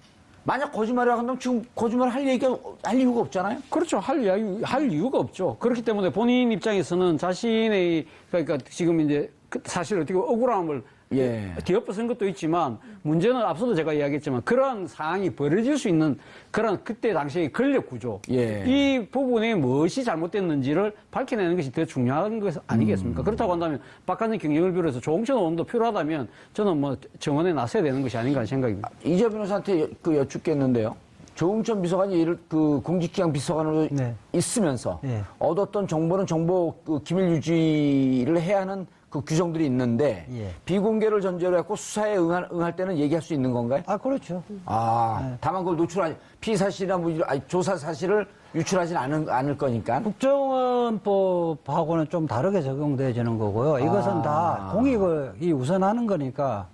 만약 거짓말을 한다면 지금 거짓말 할 이유가 없잖아요. 그렇죠. 할 이유가 없죠. 그렇기 때문에 본인 입장에서는 자신의, 그러니까 지금 이제 사실 어떻게 억울함을 예. 뒤엎어선 것도 있지만 문제는 앞서도 제가 이야기했지만 그러한 상황이 벌어질 수 있는 그런 그때 당시의 권력 구조. 예. 이 부분에 무엇이 잘못됐는지를 밝혀내는 것이 더 중요한 것 아니겠습니까? 그렇다고 한다면 박관영 경영을 비롯해서 조홍천 의원도 필요하다면 저는 뭐 정원에 나서야 되는 것이 아닌가 하는 생각입니다. 이재 변호사한테 여쭙겠는데요. 조응천 비서관이 그 공직기강 비서관으로 네. 있으면서 네. 얻었던 정보는 정보 기밀 유지를 해야 하는 그 규정들이 있는데 예. 비공개를 전제로 해서 수사에 응할 때는 얘기할 수 있는 건가요? 아, 그렇죠. 다만 그걸 피의 사실이나 조사 사실을 유출하진 않을 거니까. 국정원법하고는 좀 다르게 적용되어지는 거고요. 이것은 다 공익이 우선하는 거니까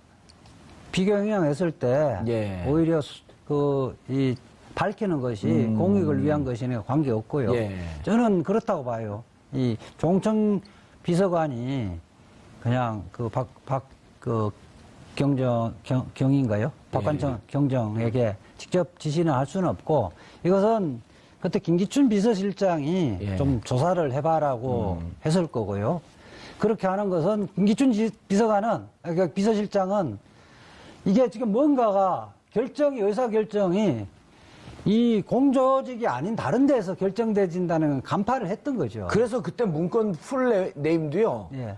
비경영했을 때 예. 오히려 밝히는 것이 공익을 위한 것이니까 관계없고요. 예. 저는 그렇다고 봐요. 이 조홍천 비서관이 그냥 경인가요? 박관청 경정에게 직접 지시는 할 수는 없고, 이것은 그때 김기춘 비서실장이 예. 좀 조사를 해봐라고 했을 거고요. 그렇게 하는 것은 김기춘 그러니까 비서실장은 이게 지금 뭔가가 의사결정이 이 공조직이 아닌 다른 데서 결정되진다는 간파를 했던 거죠. 그래서 그때 문건 풀 네임도요. 예.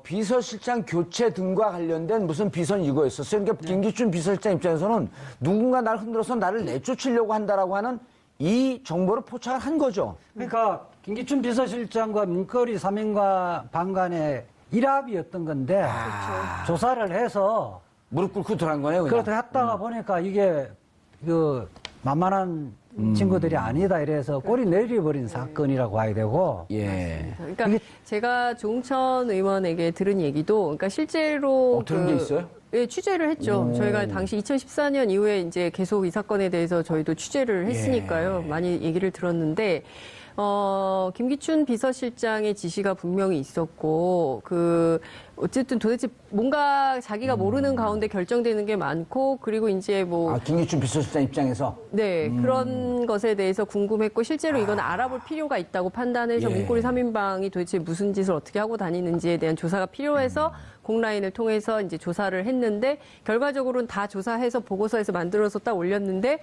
비서실장 교체 등과 관련된 무슨 비선 이거였었어요. 그러니까 김기춘 비서실장 입장에서는 누군가 나를 흔들어서 나를 내쫓으려고 한다라고 하는 이 정보를 포착을 한 거죠. 그러니까 김기춘 비서실장과 문거리 3인과 반간의 일합이었던 건데 조사를 해서 무릎 꿇고 들어간 거네요. 그냥. 그렇게 했다가 보니까 이게 만만한 친구들이 아니다 이래서 꼬리 내려버린 사건이라고 봐야 되고. 예. 그러니까 제가 조홍천 의원에게 들은 얘기도, 그러니까 실제로 들은 게 있어요? 예, 취재를 했죠. 저희가 당시 2014년 이후에 이제 계속 이 사건에 대해서 저희도 취재를 했으니까요. 많이 얘기를 들었는데, 김기춘 비서실장의 지시가 분명히 있었고, 어쨌든 도대체 뭔가 자기가 모르는 가운데 결정되는 게 많고, 그리고 이제 김기춘 비서실장 입장에서? 네, 그런 것에 대해서 궁금했고, 실제로 이건 알아볼 필요가 있다고 판단해서 예. 문고리 3인방이 도대체 무슨 짓을 어떻게 하고 다니는지에 대한 조사가 필요해서 공라인을 통해서 이제 조사를 했는데, 결과적으로는 다 조사해서 보고서에서 만들어서 딱 올렸는데,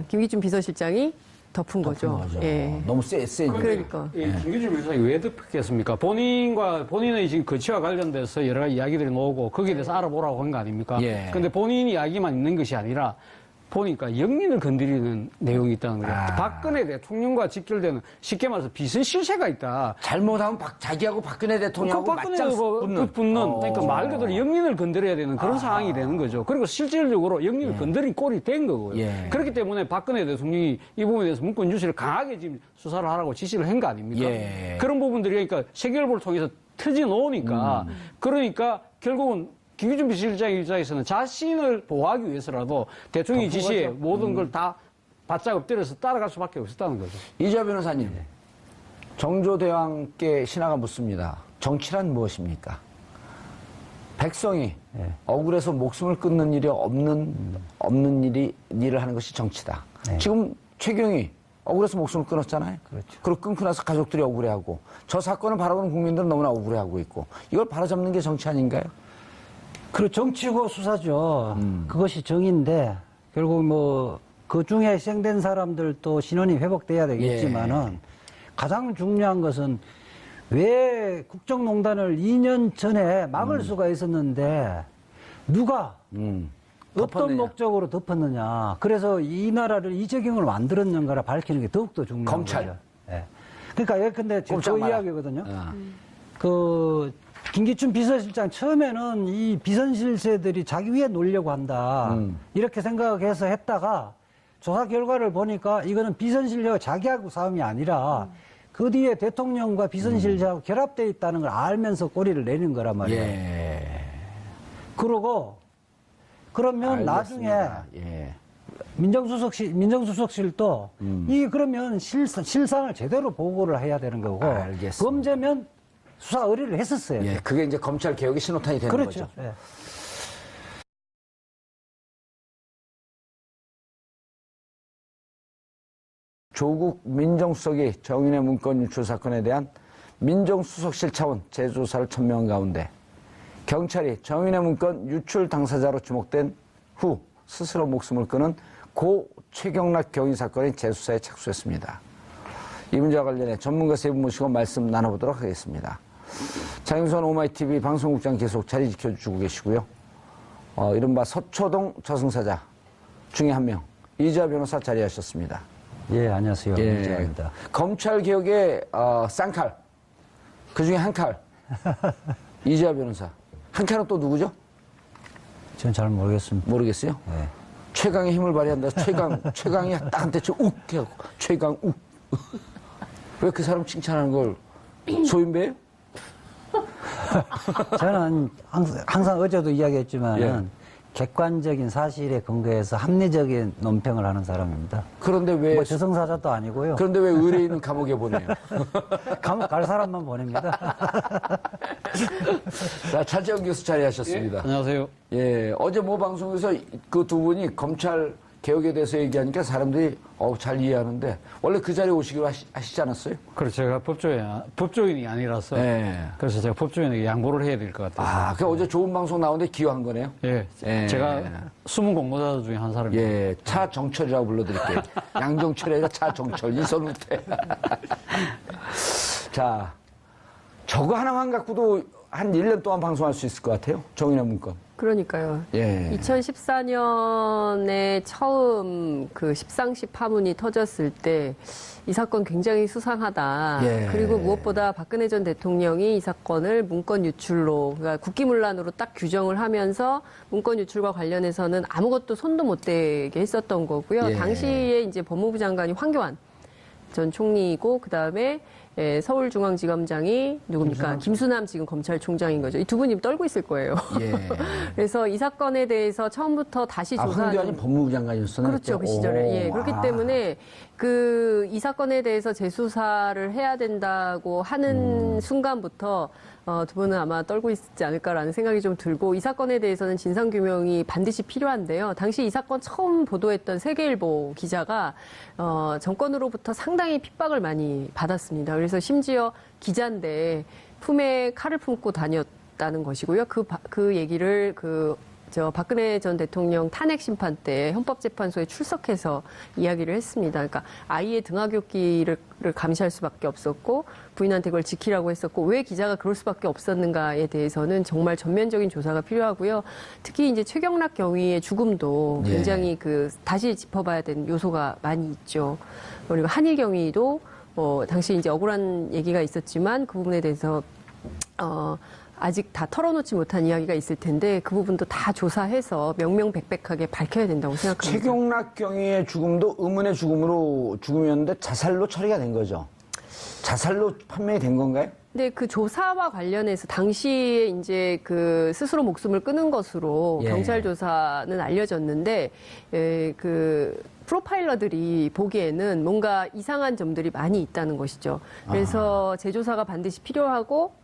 김기춘 비서실장이 덮은 거죠. 예. 너무 세니까. 그러니까. 김기춘 비서관이 왜 덮겠습니까? 본인의 지금 거취와 관련돼서 여러 가지 이야기들이 나오고 거기에 대해서 알아보라고 한 거 아닙니까? 예. 근데 본인 이야기만 있는 것이 아니라 보니까 영린을 건드리는 내용이 있다는 거예요. 박근혜 대통령과 직결되는, 쉽게 말해서 비선 실세가 있다. 잘못하면 자기하고 박근혜 대통령하고 맞짱 붙는 그러니까 말 그대로 영린을 건드려야 되는 그런 상황이 되는 거죠. 그리고 실질적으로 영린을 건드린 꼴이 된 거고요. 예. 그렇기 때문에 박근혜 대통령이 이 부분에 대해서 문건 유지를 강하게 지금 수사를 하라고 지시를 한 거 아닙니까? 예. 그런 부분들이 그러니까 세결부를 통해서 터져 놓으니까 그러니까 결국은 김기춘 비서실장 입장에서는 자신을 보호하기 위해서라도 대통령의 지시에 모든 걸 다 바짝 엎드려서 따라갈 수밖에 없었다는 거죠. 이재 변호사님, 정조대왕께 신하가 묻습니다. 정치란 무엇입니까? 백성이 억울해서 목숨을 끊는 일이 없는 일을 하는 것이 정치다. 지금 최경희 억울해서 목숨을 끊었잖아요. 그렇죠. 그리고 끊고 나서 가족들이 억울해하고 저 사건을 바라보는 국민들은 너무나 억울해하고 있고 이걸 바로잡는 게 정치 아닌가요? 정치고 수사죠. 그것이 정의인데, 결국 그 중에 희생된 사람들도 신원이 회복돼야 되겠지만은, 가장 중요한 것은 왜 국정농단을 2년 전에 막을 수가 있었는데, 누가 어떤 덮었느냐. 목적으로 덮었느냐. 그래서 이 나라를 이재경을 만들었는가를 밝히는 게 더욱더 중요한 검찰. 거죠. 예. 그러니까 예컨대 저 꼼짝 마라. 이야기거든요. 아. 그 김기춘 비서실장 처음에는 이 비선실세들이 자기 위에 놀려고 한다. 이렇게 생각해서 했다가 조사 결과를 보니까 이거는 비선실세와 자기하고 싸움이 아니라 그 뒤에 대통령과 비선실세하고 결합되어 있다는 걸 알면서 꼬리를 내는 거란 말이에요. 예. 그러고 그러면 나중에 알겠습니다. 예. 민정수석실도 이 그러면 실상을 제대로 보고를 해야 되는 거고 알겠습니다. 범죄면 수사 의뢰를 했었어요. 예. 그게 이제 검찰 개혁의 신호탄이 되는 그렇죠. 거죠. 예. 조국 민정수석이 정인의 문건 유출 사건에 대한 민정수석실 차원 재조사를 천명한 가운데 경찰이 정인의 문건 유출 당사자로 지목된 후 스스로 목숨을 끊은 고 최경락 경위 사건의 재수사에 착수했습니다. 이 문제와 관련해 전문가 세 분 모시고 말씀 나눠보도록 하겠습니다. 장윤선 오마이TV 방송국장 계속 자리 지켜주고 계시고요. 이른바 서초동 저승사자 중에 한 명 이재화 변호사 자리하셨습니다. 예, 안녕하세요. 예. 이재화입니다. 검찰 개혁의 쌍칼 그 중에 한 칼 이재화 변호사 한 칼은 또 누구죠? 전 잘 모르겠습니다. 모르겠어요. 예. 최강의 힘을 발휘한다. 최강이 딱 한테 욱 해갖고 최강 욱. 왜 그 사람 칭찬하는 걸 소인배예요? 저는 항상 어제도 이야기했지만 예. 객관적인 사실에 근거해서 합리적인 논평을 하는 사람입니다. 그런데 왜 뭐 저승사자도 아니고요. 그런데 왜 의뢰인은 감옥에 보내요? 감옥 갈 사람만 보냅니다. 자, 차재원 교수 자리하셨습니다. 안녕하세요. 예, 어제 모 방송에서 그 두 분이 검찰 개혁에 대해서 얘기하니까 사람들이 잘 이해하는데 원래 그 자리에 오시기로 하시지 않았어요? 그래서 제가 법조인이 아니라서 예. 그래서 제가 법조인에게 양보를 해야 될 것 같아요. 그 어제 좋은 방송 나오는데 기여한 거네요? 예, 예. 제가 숨은 공모자 중에 한 사람입니다. 예, 차정철이라고 불러드릴게요. 양정철이 아니라 차정철, 이선우태. 자, 저거 하나만 갖고도 한 1년 동안 방송할 수 있을 것 같아요. 정인의 문건. 그러니까요. 예. 2014년에 처음 그 십상시 파문이 터졌을 때 이 사건 굉장히 수상하다. 예. 그리고 무엇보다 박근혜 전 대통령이 이 사건을 문건 유출로, 그러니까 국기문란으로 딱 규정을 하면서 문건 유출과 관련해서는 아무것도 손도 못 대게 했었던 거고요. 예. 당시에 이제 법무부 장관이 황교안 전 총리이고 그다음에 서울중앙지검장이 누굽니까? 김수남 지금 검찰총장인 거죠. 이 두 분이 떨고 있을 거예요. 예. 그래서 이 사건에 대해서 처음부터 다시 조사하는 황교안이 법무부 장관이었었나요? 그렇죠. 그 시절에. 예. 그렇기 때문에 이 사건에 대해서 재수사를 해야 된다고 하는 순간부터 두 분은 아마 떨고 있지 않을까라는 생각이 좀 들고 이 사건에 대해서는 진상규명이 반드시 필요한데요. 당시 이 사건 처음 보도했던 세계일보 기자가 정권으로부터 상당히 핍박을 많이 받았습니다. 그래서 심지어 기자인데 품에 칼을 품고 다녔다는 것이고요. 그 얘기를 박근혜 전 대통령 탄핵 심판 때 헌법재판소에 출석해서 이야기를 했습니다. 그러니까 아이의 등하굣길을 감시할 수밖에 없었고 부인한테 그걸 지키라고 했었고 왜 기자가 그럴 수밖에 없었는가에 대해서는 정말 전면적인 조사가 필요하고요. 특히 이제 최경락 경위의 죽음도 굉장히 다시 짚어봐야 되는 요소가 많이 있죠. 그리고 한일 경위도 당시 이제 억울한 얘기가 있었지만 그 부분에 대해서 아직 다 털어놓지 못한 이야기가 있을 텐데 그 부분도 다 조사해서 명명백백하게 밝혀야 된다고 생각합니다. 최경락 경위의 죽음도 의문의 죽음이었는데 자살로 처리가 된 거죠. 자살로 판명이 된 건가요? 근데 그 조사와 관련해서 당시에 이제 스스로 목숨을 끊은 것으로 경찰 조사는 알려졌는데 프로파일러들이 보기에는 뭔가 이상한 점들이 많이 있다는 것이죠. 그래서 재조사가 반드시 필요하고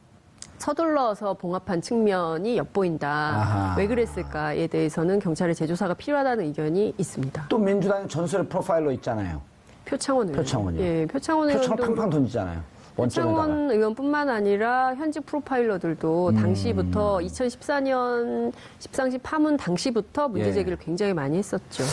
서둘러서 봉합한 측면이 엿보인다. 아하. 왜 그랬을까에 대해서는 경찰의 재조사가 필요하다는 의견이 있습니다. 또 민주당의 전설의 프로파일러 있잖아요. 표창원 의원. 표창원이요. 예, 표창원 표창원 의원도 팡팡 던지잖아요. 원점에다가. 표창원 의원뿐만 아니라 현직 프로파일러들도 당시부터 2014년 십상시 파문 당시부터 문제 제기를 굉장히 많이 했었죠.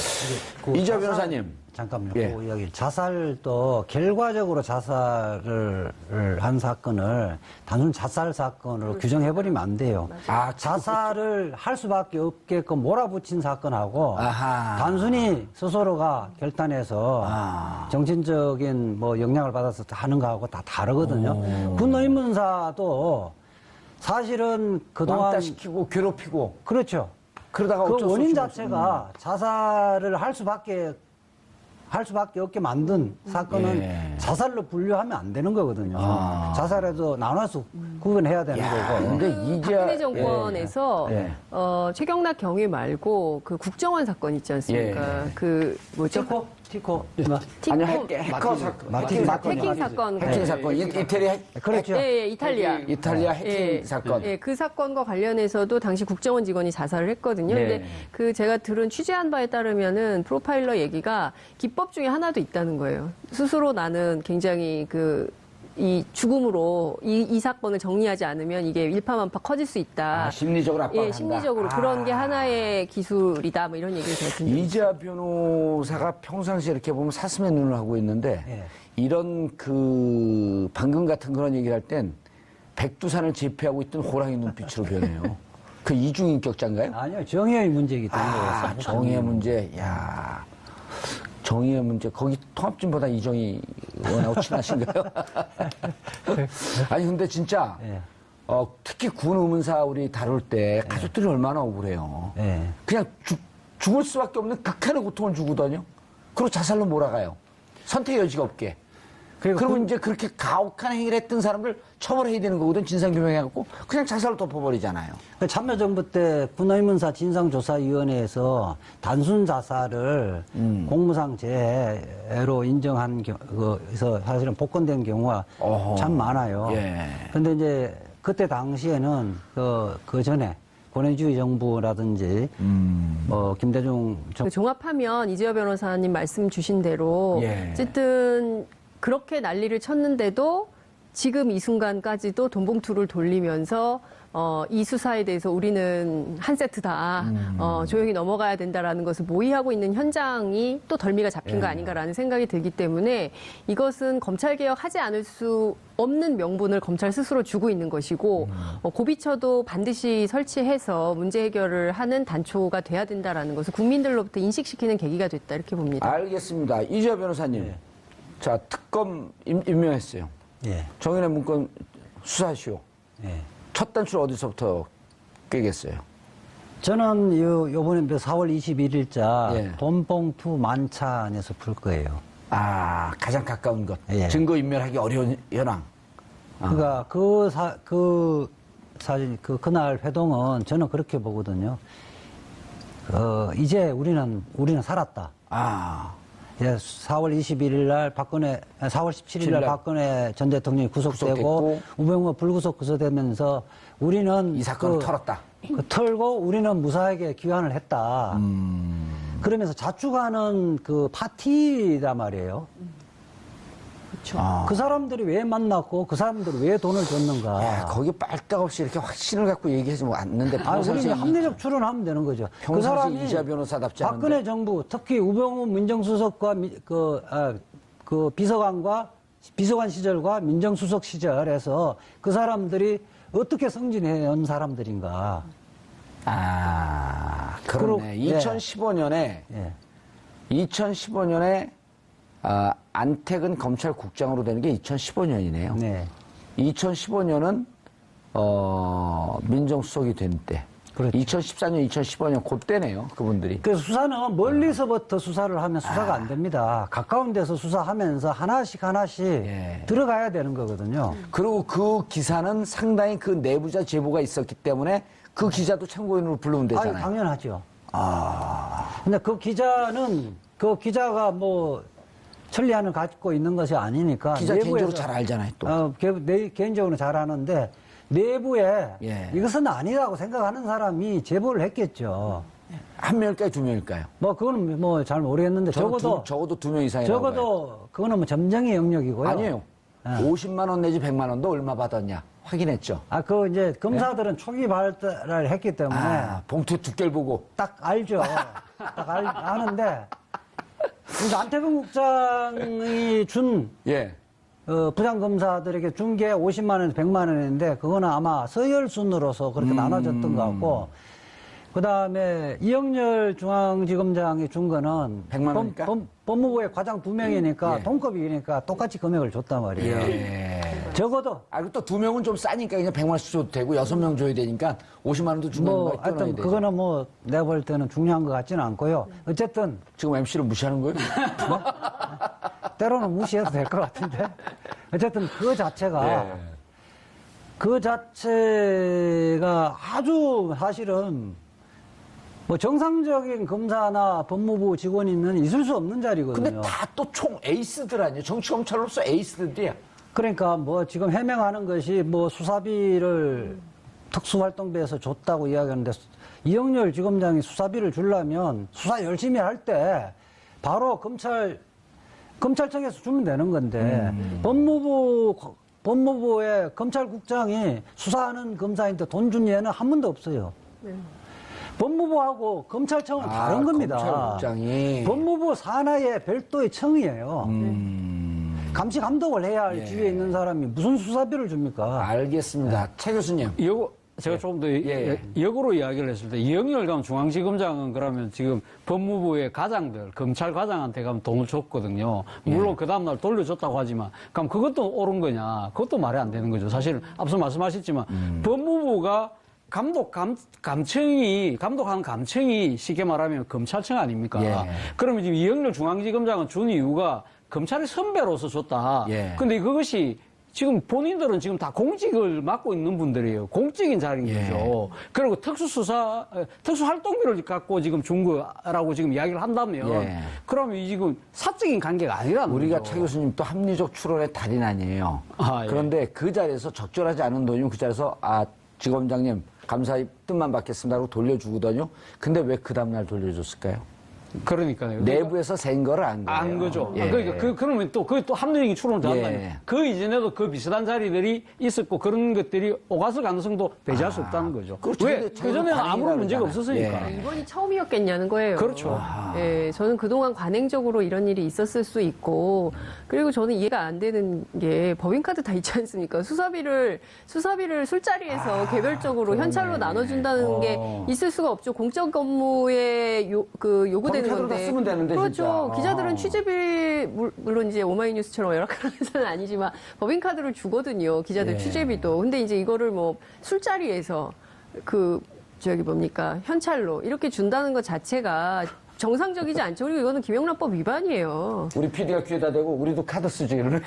이재화 변호사님, 잠깐만요. 예. 그 이야기. 자살도 결과적으로 자살을 한 사건을 단순 자살 사건으로 규정해버리면 안 돼요. 자살을 할 수밖에 없게끔 몰아붙인 사건하고 아하. 단순히 스스로가 결단해서 정신적인 뭐 영향을 받아서 하는 거하고 다 다르거든요. 군 의문사도 사실은 그동안 왕따시키고 괴롭히고 그렇죠. 그러다가 그 어쩔 수 원인 없이 자체가 자살을 할 수밖에 없게 만든 사건은 예. 자살로 분류하면 안 되는 거거든요. 자살에도 나눠서 구분해야 되는 거고. 근데 이제 박근혜 정권에서 예. 최경락 경위 말고 그 국정원 사건 있지 않습니까? 예. 그 뭐죠? 티코. 아니 해커 사건 해킹 사건 해킹 사건 이태리 그렇죠. 예, 이탈리아. 이탈리아 해킹 사건 예, 그 사건과 관련해서도 당시 국정원 직원이 자살을 했거든요. 네. 근데 그 제가 들은 취재한 바에 따르면은 프로파일러 얘기가 기법 중에 하나도 있다는 거예요. 스스로 나는 굉장히 이 죽음으로 이 사건을 정리하지 않으면 이게 일파만파 커질 수 있다. 심리적으로 압박을 한다. 심리적으로 그런 게 하나의 기술이다. 뭐 이런 얘기를 제가 든 적이 있어요. 이재하 변호사가 평상시에 이렇게 보면 사슴의 눈을 하고 있는데 예. 이런 방금 같은 그런 얘기를 할 땐 백두산을 제패하고 있던 호랑이 눈빛으로 변해요. 그 이중인격자인가요? 아니요, 정의의 문제이기 때문에. 정의의 문제. 야, 정의의 문제. 거기 통합진보다 이정희 의원하고 친하신가요? 아니 근데 진짜 예. 특히 군 의문사 우리 다룰 때 가족들이 얼마나 억울해요. 예. 그냥 죽을 수밖에 없는 극한의 고통을 주거든요. 그리고 자살로 몰아가요. 선택의 여지가 없게. 그리고 이제 그렇게 가혹한 행위를 했던 사람들 처벌해야 되는 거거든. 진상규명해갖고 그냥 자살로 덮어버리잖아요. 참여정부 때 군의문사 진상조사위원회에서 단순 자살을 공무상 재해로 인정한 그래서 사실은 복권된 경우가 참 많아요. 예. 근데 이제 그때 당시에는 그 전에 권위주의 정부라든지 뭐 김대중 종합하면 이재하 변호사님 말씀 주신 대로 예. 어쨌든 그렇게 난리를 쳤는데도 지금 이 순간까지도 돈봉투를 돌리면서 이 수사에 대해서 우리는 한 세트다. 조용히 넘어가야 된다라는 것을 모의하고 있는 현장이 또 덜미가 잡힌 거 아닌가라는 생각이 들기 때문에 이것은 검찰개혁하지 않을 수 없는 명분을 검찰 스스로 주고 있는 것이고 고비처도 반드시 설치해서 문제 해결을 하는 단초가 돼야 된다라는 것을 국민들로부터 인식시키는 계기가 됐다 이렇게 봅니다. 알겠습니다. 이재하 변호사님. 자, 특검 임명했어요. 예. 정인의 문건 수사시오. 예. 첫 단추를 어디서부터 깨겠어요? 저는 요번에 4월 21일자 예. 돈봉투 만찬에서 풀 거예요. 가장 가까운 것. 예. 증거 인멸하기 어려운 현황. 그러니까 그날 회동은 저는 그렇게 보거든요. 이제 우리는 살았다. 4월 21일 날 4월 17일 날 박근혜 전 대통령이 구속되고 우병우 불구속 구속되면서 우리는 이 사건을 털었다. 털고 우리는 무사하게 귀환을 했다. 그러면서 자축하는 그 파티란 말이에요. 그렇죠. 그 사람들이 왜 만났고 그 사람들이 왜 돈을 줬는가. 거기 빨딱없이 이렇게 확신을 갖고 얘기하지 않는데 우리는 합리적 추론하면 되는 거죠. 그 사람이 이재하 변호사답지 않은데. 박근혜 정부 특히 우병우 민정수석과 그 비서관 시절과 민정수석 시절에서 그 사람들이 어떻게 승진해 온 사람들인가. 그러네. 2015년에 예. 2015년에 안택은 검찰국장으로 되는 게 2015년이네요. 네. 2015년은 민정수석이 된 때. 그렇죠. 2014년, 2015년 그때네요. 그분들이. 그래서 수사는 멀리서부터 수사를 하면 수사가 안 됩니다. 가까운 데서 수사하면서 하나씩 예. 들어가야 되는 거거든요. 그리고 그 기사는 상당히 그 내부자 제보가 있었기 때문에 그 기자도 참고인으로 부르면 되잖아요. 당연하죠. 근데 그 기자가 뭐 천리안을 갖고 있는 것이 아니니까. 기자 개인적으로 잘 알잖아요, 또. 개인적으로 잘 아는데 내부에 예. 이것은 아니라고 생각하는 사람이 제보를 했겠죠. 한 명일까요, 두 명일까요? 뭐 그건 뭐 잘 모르겠는데 적어도 두 명 이상이 나와요. 적어도 그거는 뭐 점쟁이 영역이고요. 아니에요. 50만 원 내지 100만 원도 얼마 받았냐 확인했죠. 이제 검사들은 초기 발달을 했기 때문에 봉투 두께를 보고 딱 알죠. 아는데 그러니까 안태근 국장이 준 예. 부장검사들에게 준 게 50만 원에서 100만 원인데 그거는 아마 서열순으로서 그렇게 나눠졌던 것 같고 그 다음에 이영렬 중앙지검장이 준 거는 100만 원이니까? 법무부의 과장 2명이니까 예. 동급이니까 똑같이 금액을 줬단 말이에요. 예. 적어도 아, 또 2명은 좀 싸니까 그냥 100만 원씩 줘도 되고 6명 줘야 되니까 50만 원도 준다는 뭐 거 하여튼 그거는 뭐 내가 볼 때는 중요한 것 같지는 않고요. 어쨌든 지금 MC를 무시하는 거예요? 때로는 무시해도 될 것 같은데 어쨌든 그 자체가 예. 그 자체가 아주 사실은 뭐 정상적인 검사나 법무부 직원이면 있을 수 없는 자리거든요. 근데 다 또 총 에이스들 아니에요? 정치검찰로서 에이스들이야. 그러니까 뭐 지금 해명하는 것이 뭐 수사비를 특수활동비에서 줬다고 이야기하는데 이영렬 지검장이 수사비를 주려면 수사 열심히 할 때 바로 검찰청에서 주면 되는 건데 법무부의 검찰국장이 수사하는 검사인데 돈 준 예는 한 번도 없어요. 법무부하고 검찰청은 다른 겁니다. 검찰국장이. 법무부 산하의 별도의 청이에요. 감시 감독을 해야 할 예. 지위에 있는 사람이 무슨 수사비를 줍니까? 알겠습니다. 최 교수님. 제가 조금 더 예. 역으로 이야기를 했을 때 이영렬 감 중앙지검장은 그러면 지금 법무부의 과장들 검찰 과장한테 가면 돈을 줬거든요. 물론 그 다음날 돌려줬다고 하지만 그럼 그것도 옳은 거냐? 그것도 말이 안 되는 거죠. 사실 앞서 말씀하셨지만 법무부가 감독하는 감청이 쉽게 말하면 검찰청 아닙니까? 예. 그러면 지금 이영렬 중앙지검장은 준 이유가 검찰의 선배로서 줬다. 예. 근데 그것이 지금 본인들은 지금 다 공직을 맡고 있는 분들이에요. 공적인 자리인 예. 거죠. 그리고 특수활동비를 갖고 지금 준 거라고 지금 이야기를 한다면 예. 그러면 이 지금 사적인 관계가 아니라는 우리가 거죠. 최 교수님 또 합리적 추론의 달인 아니에요. 아, 예. 그런데 그 자리에서 적절하지 않은 돈이면 그 자리에서 지검장님 감사의 뜻만 받겠습니다 하고 돌려주거든요. 근데 왜 그 다음날 돌려줬을까요? 그러니까요. 내부에서 센 거를 안 거예요. 안 거죠. 예. 그러니까 그러면 또 그게 또 합리적인 추론을 한다면 예. 그 이전에도 그 비슷한 자리들이 있었고 그런 것들이 오갔을 가능성도 배제할 수 없다는 거죠. 그렇죠. 왜? 근데 그 전에는 아무런 문제가 그러잖아요. 없었으니까. 예. 이번이 처음이었겠냐는 거예요. 그렇죠. 예, 저는 그동안 관행적으로 이런 일이 있었을 수 있고, 그리고 저는 이해가 안 되는 게 법인카드 다 있지 않습니까? 수사비를 술자리에서 개별적으로 현찰로 나눠준다는 게 있을 수가 없죠. 공적 업무에 요구되는 법인카드로 다 건데. 쓰면 되는데, 그렇죠. 진짜. 기자들은 취재비, 물론 이제 오마이뉴스처럼 열악한 회사는 아니지만 법인카드를 주거든요. 기자들 예. 취재비도. 근데 이제 이거를 뭐 술자리에서 현찰로 이렇게 준다는 것 자체가 정상적이지 않죠. 그리고 이거는 김영란법 위반이에요. 우리 PD가 귀에다 대고 우리도 카드 쓰지 그러네.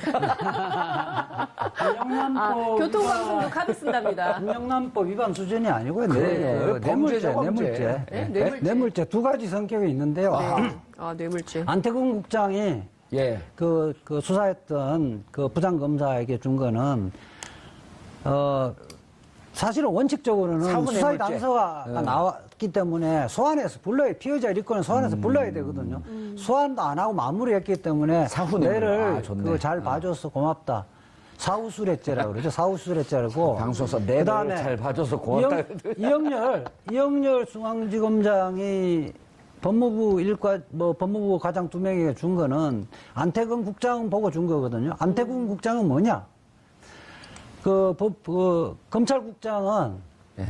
교통방송도 카드 쓴답니다. 국영란법 위반 수준이 아니고요. 그래요. 범죄죠, 범죄. 뇌물죄 두 가지 성격이 있는데요. 뇌물죄. 안태근 국장이 예. 그 수사했던 그 부장검사에게 준 거는 사실은 원칙적으로는 사후 수사의 뇌물죄. 단서가 나왔기 때문에 소환해서 불러야 피해자 리건을 소환해서 불러야 되거든요. 소환도 안 하고 마무리했기 때문에 사후 뇌물. 내를 좋네. 잘 봐줘서 고맙다. 사후수뢰죄라고 그러죠. 사후수뢰죄라고. 방송에서 내 그다음에 를 잘 봐줘서 고맙다. 이영렬 중앙지검장이 법무부 과장 2명에게 준 거는 안태근 국장 보고 준 거거든요. 안태근 국장은 뭐냐? 검찰국장은 예.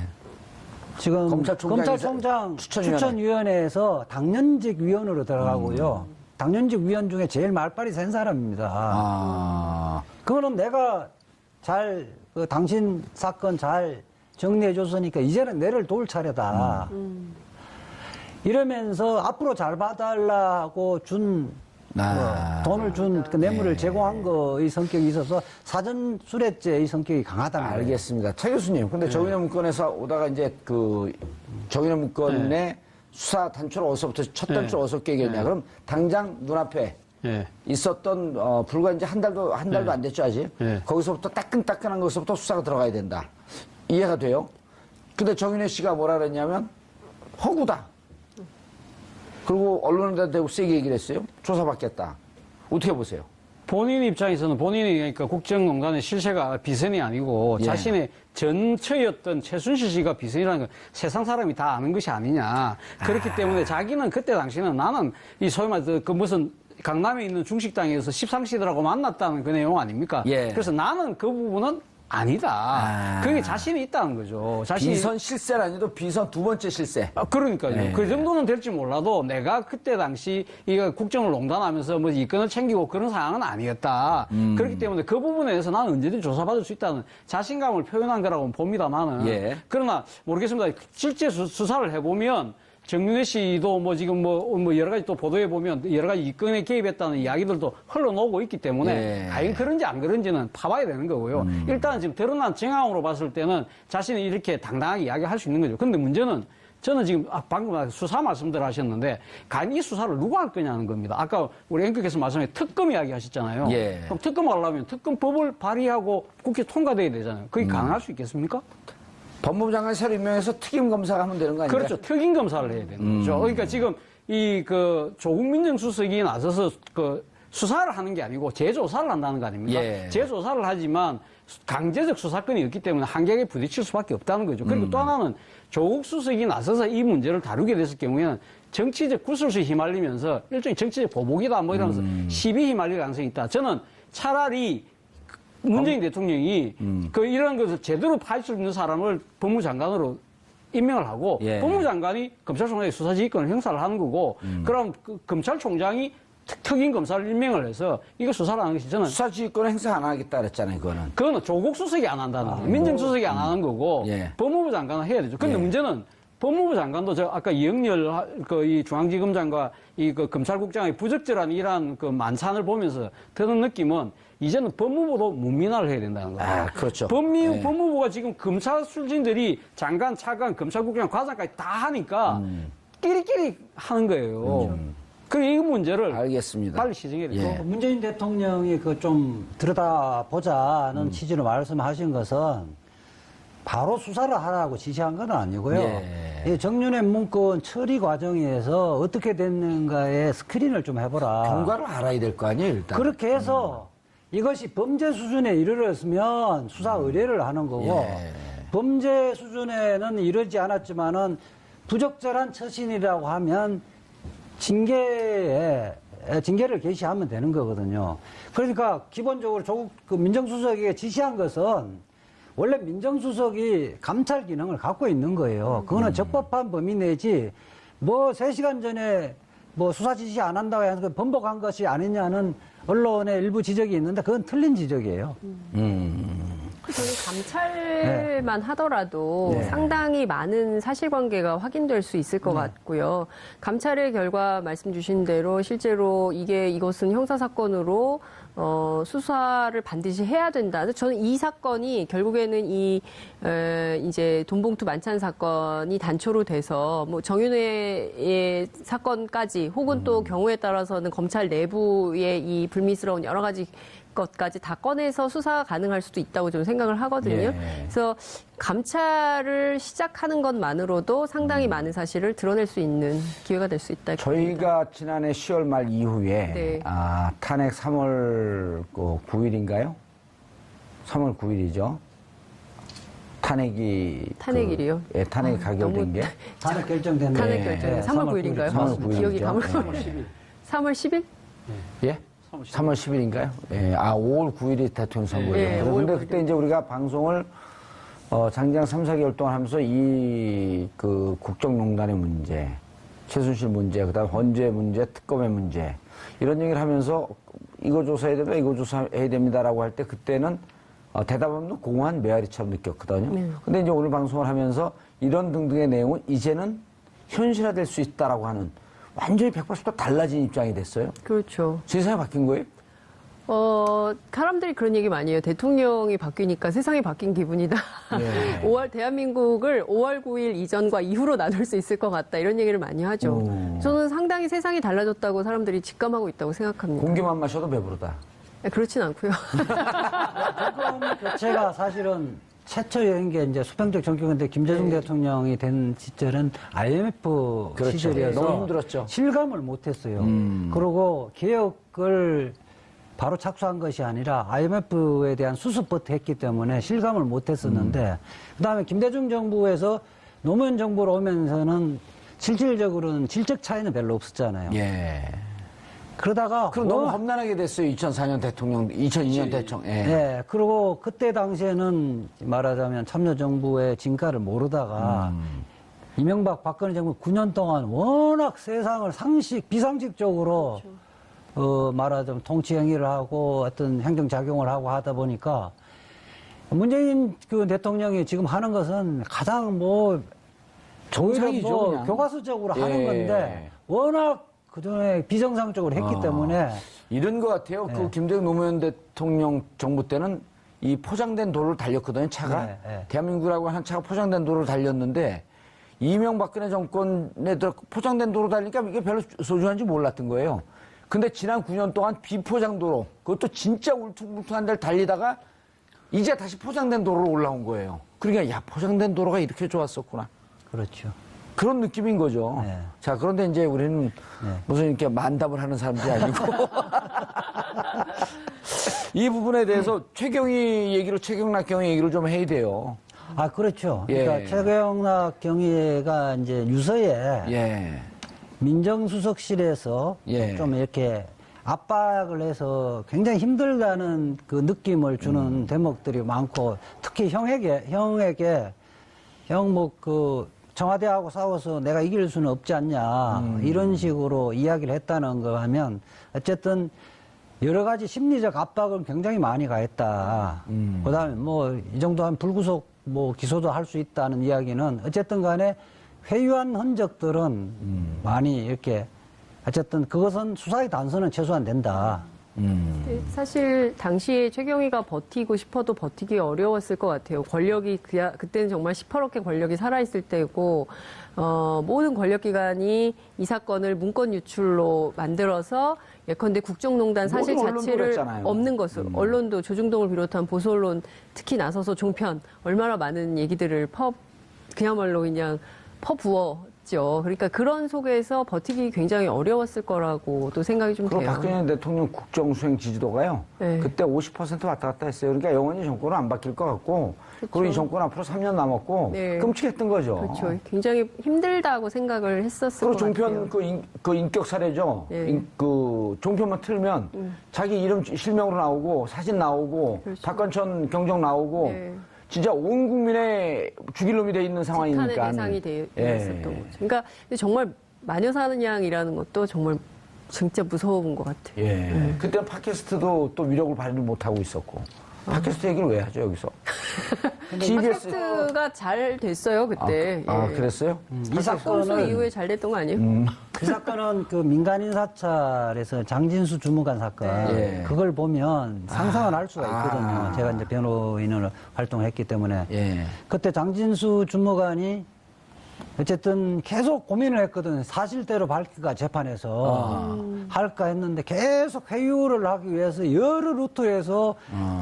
지금 검찰총장 추천위원회. 추천위원회에서 당연직 위원으로 들어가고요. 당연직 위원 중에 제일 말빨이 센 사람입니다. 그거는 내가 당신 사건 잘 정리해줬으니까 이제는 내를 도울 차례다. 이러면서 앞으로 잘 봐달라고 돈을 준 그 뇌물을 제공한 거의 성격이 있어서 사전 수뢰죄의 성격이 강하다는 거예요. 알겠습니다. 최 교수님, 근데 정인의 문건에서 오다가 이제 정인의 문건의 수사 단초를 어디서부터 첫 단초를 어디서 깨겠냐. 그럼 당장 눈앞에 있었던 불과 이제 한 달도 안 됐죠 아직. 거기서부터 따끈따끈한 것부터 수사가 들어가야 된다. 이해가 돼요. 근데 정인혜 씨가 뭐라 그랬냐면 허구다. 그리고 언론에다 대고 세게 얘기를 했어요. 조사받겠다. 어떻게 보세요? 본인 입장에서는 본인이 그러니까 국정농단의 실세가 비선이 아니고 예. 자신의 전처였던 최순실 씨가 비선이라는 건 세상 사람이 다 아는 것이 아니냐. 그렇기 때문에 자기는 그때 당시는 나는 이 소위 말해서 그 무슨 강남에 있는 중식당에서 십상시들하고 만났다는 그 내용 아닙니까? 예. 그래서 나는 그 부분은 아니다. 그게 자신이 있다는 거죠. 비선 실세는 아니도 비선 두 번째 실세. 그러니까요. 네. 그 정도는 될지 몰라도 내가 그때 당시 이거 국정을 농단하면서 뭐 이권을 챙기고 그런 상황은 아니었다. 그렇기 때문에 그 부분에 대해서 나는 언제든지 조사받을 수 있다는 자신감을 표현한 거라고 봅니다만은. 예. 그러나 모르겠습니다. 실제 수사를 해보면 정윤회 씨도 뭐 지금 뭐 여러 가지 또 보도해 보면 여러 가지 이권에 개입했다는 이야기들도 흘러나오고 있기 때문에 예. 과연 그런지 안 그런지는 봐봐야 되는 거고요. 일단 지금 드러난 정황으로 봤을 때는 자신이 이렇게 당당하게 이야기할 수 있는 거죠. 근데 문제는 저는 지금 방금 수사 말씀들 하셨는데 과연 이 수사를 누가 할 거냐는 겁니다. 아까 우리 앵커께서 말씀해 특검 이야기 하셨잖아요. 예. 그럼 특검 하려면 특검법을 발의하고 국회 통과돼야 되잖아요. 그게 가능할 수 있겠습니까? 법무부 장관 새로 임명해서 특임 검사가 하면 되는 거 아닙니까? 그렇죠. 특임 검사를 해야 되는 거죠. 그러니까 지금 조국 민정수석이 나서서 수사를 하는 게 아니고 재조사를 한다는 거 아닙니까? 예. 재조사를 하지만 강제적 수사권이 없기 때문에 한계에 부딪힐 수밖에 없다는 거죠. 그리고 또 하나는 조국 수석이 나서서 이 문제를 다루게 됐을 경우에는 정치적 구설수에 휘말리면서 일종의 정치적 보복이다 뭐 이러면서 시비에 휘말릴 가능성이 있다. 저는 차라리 문재인 대통령이 이런 것을 제대로 파헤칠 수 있는 사람을 법무장관으로 임명을 하고 예. 법무장관이 검찰총장의 수사지휘권을 행사를 하는 거고 그럼 검찰총장이 특임 검사를 임명을 해서 이거 수사를 하는 것이 저는 수사지휘권 행사 안 하겠다 그랬잖아요, 그거는. 그거는 조국 수석이 안 한다는 거예요. 민정수석이 안 하는 거고 예. 법무부 장관은 해야 되죠. 근데 문제는 법무부 장관도 아까 이영렬 이 중앙지검장과 검찰국장의 부적절한 이러한 만찬을 보면서 드는 느낌은 이제는 법무부도 문민화를 해야 된다는 거예요. 아, 그렇죠. 법무부가 지금 검사 출신들이 장관, 차관, 검찰국장, 과장까지 다 하니까 끼리끼리 하는 거예요. 그래서 이 문제를 알겠습니다. 빨리 시정해야 돼요. 예. 문재인 대통령이 좀 들여다보자는 취지로 말씀하신 것은 바로 수사를 하라고 지시한 건 아니고요. 예. 이 정윤회 문건 처리 과정에서 어떻게 됐는가에 스크린을 좀 해보라. 경과를 알아야 될 거 아니에요, 일단. 그렇게 해서 이것이 범죄 수준에 이르렀으면 수사 의뢰를 하는 거고 예. 범죄 수준에는 이르지 않았지만은 부적절한 처신이라고 하면 징계를 개시하면 되는 거거든요. 그러니까 기본적으로 조국 민정수석에게 지시한 것은 원래 민정수석이 감찰 기능을 갖고 있는 거예요. 그거는 적법한 범위 내지 3시간 전에 수사 지시 안 한다고 해서 번복한 것이 아니냐는 언론의 일부 지적이 있는데 그건 틀린 지적이에요. 저는 감찰만 하더라도 네. 상당히 많은 사실관계가 확인될 수 있을 것 같고요. 감찰의 결과 말씀 주신 대로 실제로 이것은 형사사건으로 수사를 반드시 해야 된다. 저는 이 사건이 결국에는 이제 돈봉투 만찬 사건이 단초로 돼서 정윤회의 사건까지 혹은 또 경우에 따라서는 검찰 내부의 이 불미스러운 여러 가지 것까지 다 꺼내서 수사가 가능할 수도 있다고 좀 생각을 하거든요. 예. 그래서 감찰을 시작하는 것만으로도 상당히 많은 사실을 드러낼 수 있는 기회가 될 수 있다. 저희가 지난해 10월 말 이후에 네. 탄핵 3월 9일인가요? 3월 9일이죠. 탄핵일이요? 예, 탄핵이 가결된 게. 탄핵 결정된 탄핵 결정이 3월 9일인가요? 3월 9일 기억이 이죠. 가물가물. 3월 10일? 예? 3월 10일인가요? 예. 5월 9일이 대통령 선거예요. 예, 그런데 5월 그때 이제 우리가 방송을 장장 3, 4개월 동안 하면서 국정농단의 문제, 최순실 문제, 그다음 헌재 문제, 특검의 문제 이런 얘기를 하면서 이거 조사해야 된다, 이거 조사해야 됩니다라고 할 때 그때는 대답 없는 공허한 메아리처럼 느꼈거든요. 네. 근데 이제 오늘 방송을 하면서 이런 등등의 내용은 이제는 현실화될 수 있다라고 하는 완전히 180도 달라진 입장이 됐어요. 그렇죠. 세상이 바뀐 거예요? 사람들이 그런 얘기 많이 해요. 대통령이 바뀌니까 세상이 바뀐 기분이다. 예. 대한민국을 5월 9일 이전과 이후로 나눌 수 있을 것 같다. 이런 얘기를 많이 하죠. 저는 상당히 세상이 달라졌다고 사람들이 직감하고 있다고 생각합니다. 공기만 마셔도 배부르다. 그렇진 않고요. 정권 교체가 사실은 최초인 게 이제 수평적 정권인데 김대중 대통령이 된 시절은 IMF 그렇죠. 시절이어서 너무 힘들었죠. 실감을 못했어요. 그리고 개혁을 바로 착수한 것이 아니라 IMF에 대한 수습부터 했기 때문에 실감을 못했었는데 그다음에 김대중 정부에서 노무현 정부로 오면서는 실질적으로는 질적 차이는 별로 없었잖아요. 예. 그러다가 그럼 너무 험난하게 됐어요. 2004년 대통령, 2002년 대통령. 예. 네, 그리고 그때 당시에는 말하자면 참여정부의 진가를 모르다가 이명박 박근혜 정부 9년 동안 워낙 세상을 비상식적으로 말하자면 통치 행위를 하고 어떤 행정작용을 하고 하다 보니까 문재인 그 대통령이 지금 하는 것은 가장 오히려 정상이죠, 그냥. 교과서적으로 예. 하는 건데 워낙 그전에 비정상적으로 했기 때문에 이런 것 같아요. 그 김대중 노무현 대통령 정부 때는 이 포장된 도로를 달렸거든요, 차가. 네, 네. 대한민국이라고 하는 차가 포장된 도로를 달렸는데 이명박근혜 정권에 들어 포장된 도로 달리니까 이게 별로 소중한지 몰랐던 거예요. 근데 지난 9년 동안 비포장 도로, 그것도 진짜 울퉁불퉁한 데를 달리다가 이제 다시 포장된 도로로 올라온 거예요. 그러니까 야, 포장된 도로가 이렇게 좋았었구나. 그렇죠. 그런 느낌인 거죠. 네. 자, 그런데 이제 우리는 무슨 이렇게 만담을 하는 사람들이 아니고. 이 부분에 대해서 최경락 경위 얘기를 좀 해야 돼요. 아, 그렇죠. 예. 그러니까 최경락 경위가 이제 유서에 예. 민정수석실에서 예. 좀 이렇게 압박을 해서 굉장히 힘들다는 그 느낌을 주는 대목들이 많고 특히 형에게 형 뭐 그 청와대하고 싸워서 내가 이길 수는 없지 않냐 이런 식으로 이야기를 했다는 거 하면 어쨌든 여러 가지 심리적 압박을 굉장히 많이 가했다. 그다음에 뭐 이 정도 한 불구속 뭐 기소도 할 수 있다는 이야기는 어쨌든 간에 회유한 흔적들은 많이 이렇게 어쨌든 그것은 수사의 단서는 최소한 된다. 네, 사실 당시에 최경희가 버티고 싶어도 버티기 어려웠을 것 같아요. 권력이 그때는 정말 시퍼렇게 권력이 살아있을 때고 모든 권력기관이 이 사건을 문건 유출로 만들어서 예컨대 국정농단 사실 모든 언론도 자체를 그랬잖아요. 없는 것으로 언론도 조중동을 비롯한 보수 언론 특히 나서서 종편 얼마나 많은 얘기들을 그야말로 그냥 퍼부었죠. 그러니까 그런 속에서 버티기 굉장히 어려웠을 거라고 또 생각이 좀 그리고 돼요. 박근혜 대통령 국정수행 지지도가요. 네. 그때 50% 왔다 갔다 했어요. 그러니까 영원히 정권은 안 바뀔 것 같고. 그리고 이 정권 앞으로 3년 남았고. 네. 끔찍했던 거죠. 그렇죠. 굉장히 힘들다고 생각을 했었을 것 그리고 같아요. 종편 그 인격 사례죠. 네. 그 종편만 틀면 자기 이름 실명으로 나오고 사진 나오고 그렇죠. 박관천 경정 나오고 네. 진짜 온 국민의 죽일 놈이 돼 있는 상황이니까. 직한의 대상이 되었었던 거죠. 그러니까 근데 정말 마녀 사는 양이라는 것도 정말 진짜 무서운 것 같아요. 예. 그때는 팟캐스트도 또 위력을 발휘 못하고 있었고. 팟캐스트 얘기를 왜 하죠, 여기서? 팟캐스트가 잘 됐어요, 그때. 아, 예. 그랬어요? 이 꼼수 사건은 이후에 잘 됐던 거 아니에요? 이 사건은 그 민간인 사찰에서 장진수 주무관 사건 예. 그걸 보면 상상을 할 수가 있거든요. 제가 이제 변호인으로 활동했기 때문에 예. 그때 장진수 주무관이 어쨌든 계속 고민을 했거든. 사실대로 밝힐까 재판에서 할까 했는데 계속 회유를 하기 위해서 여러 루트에서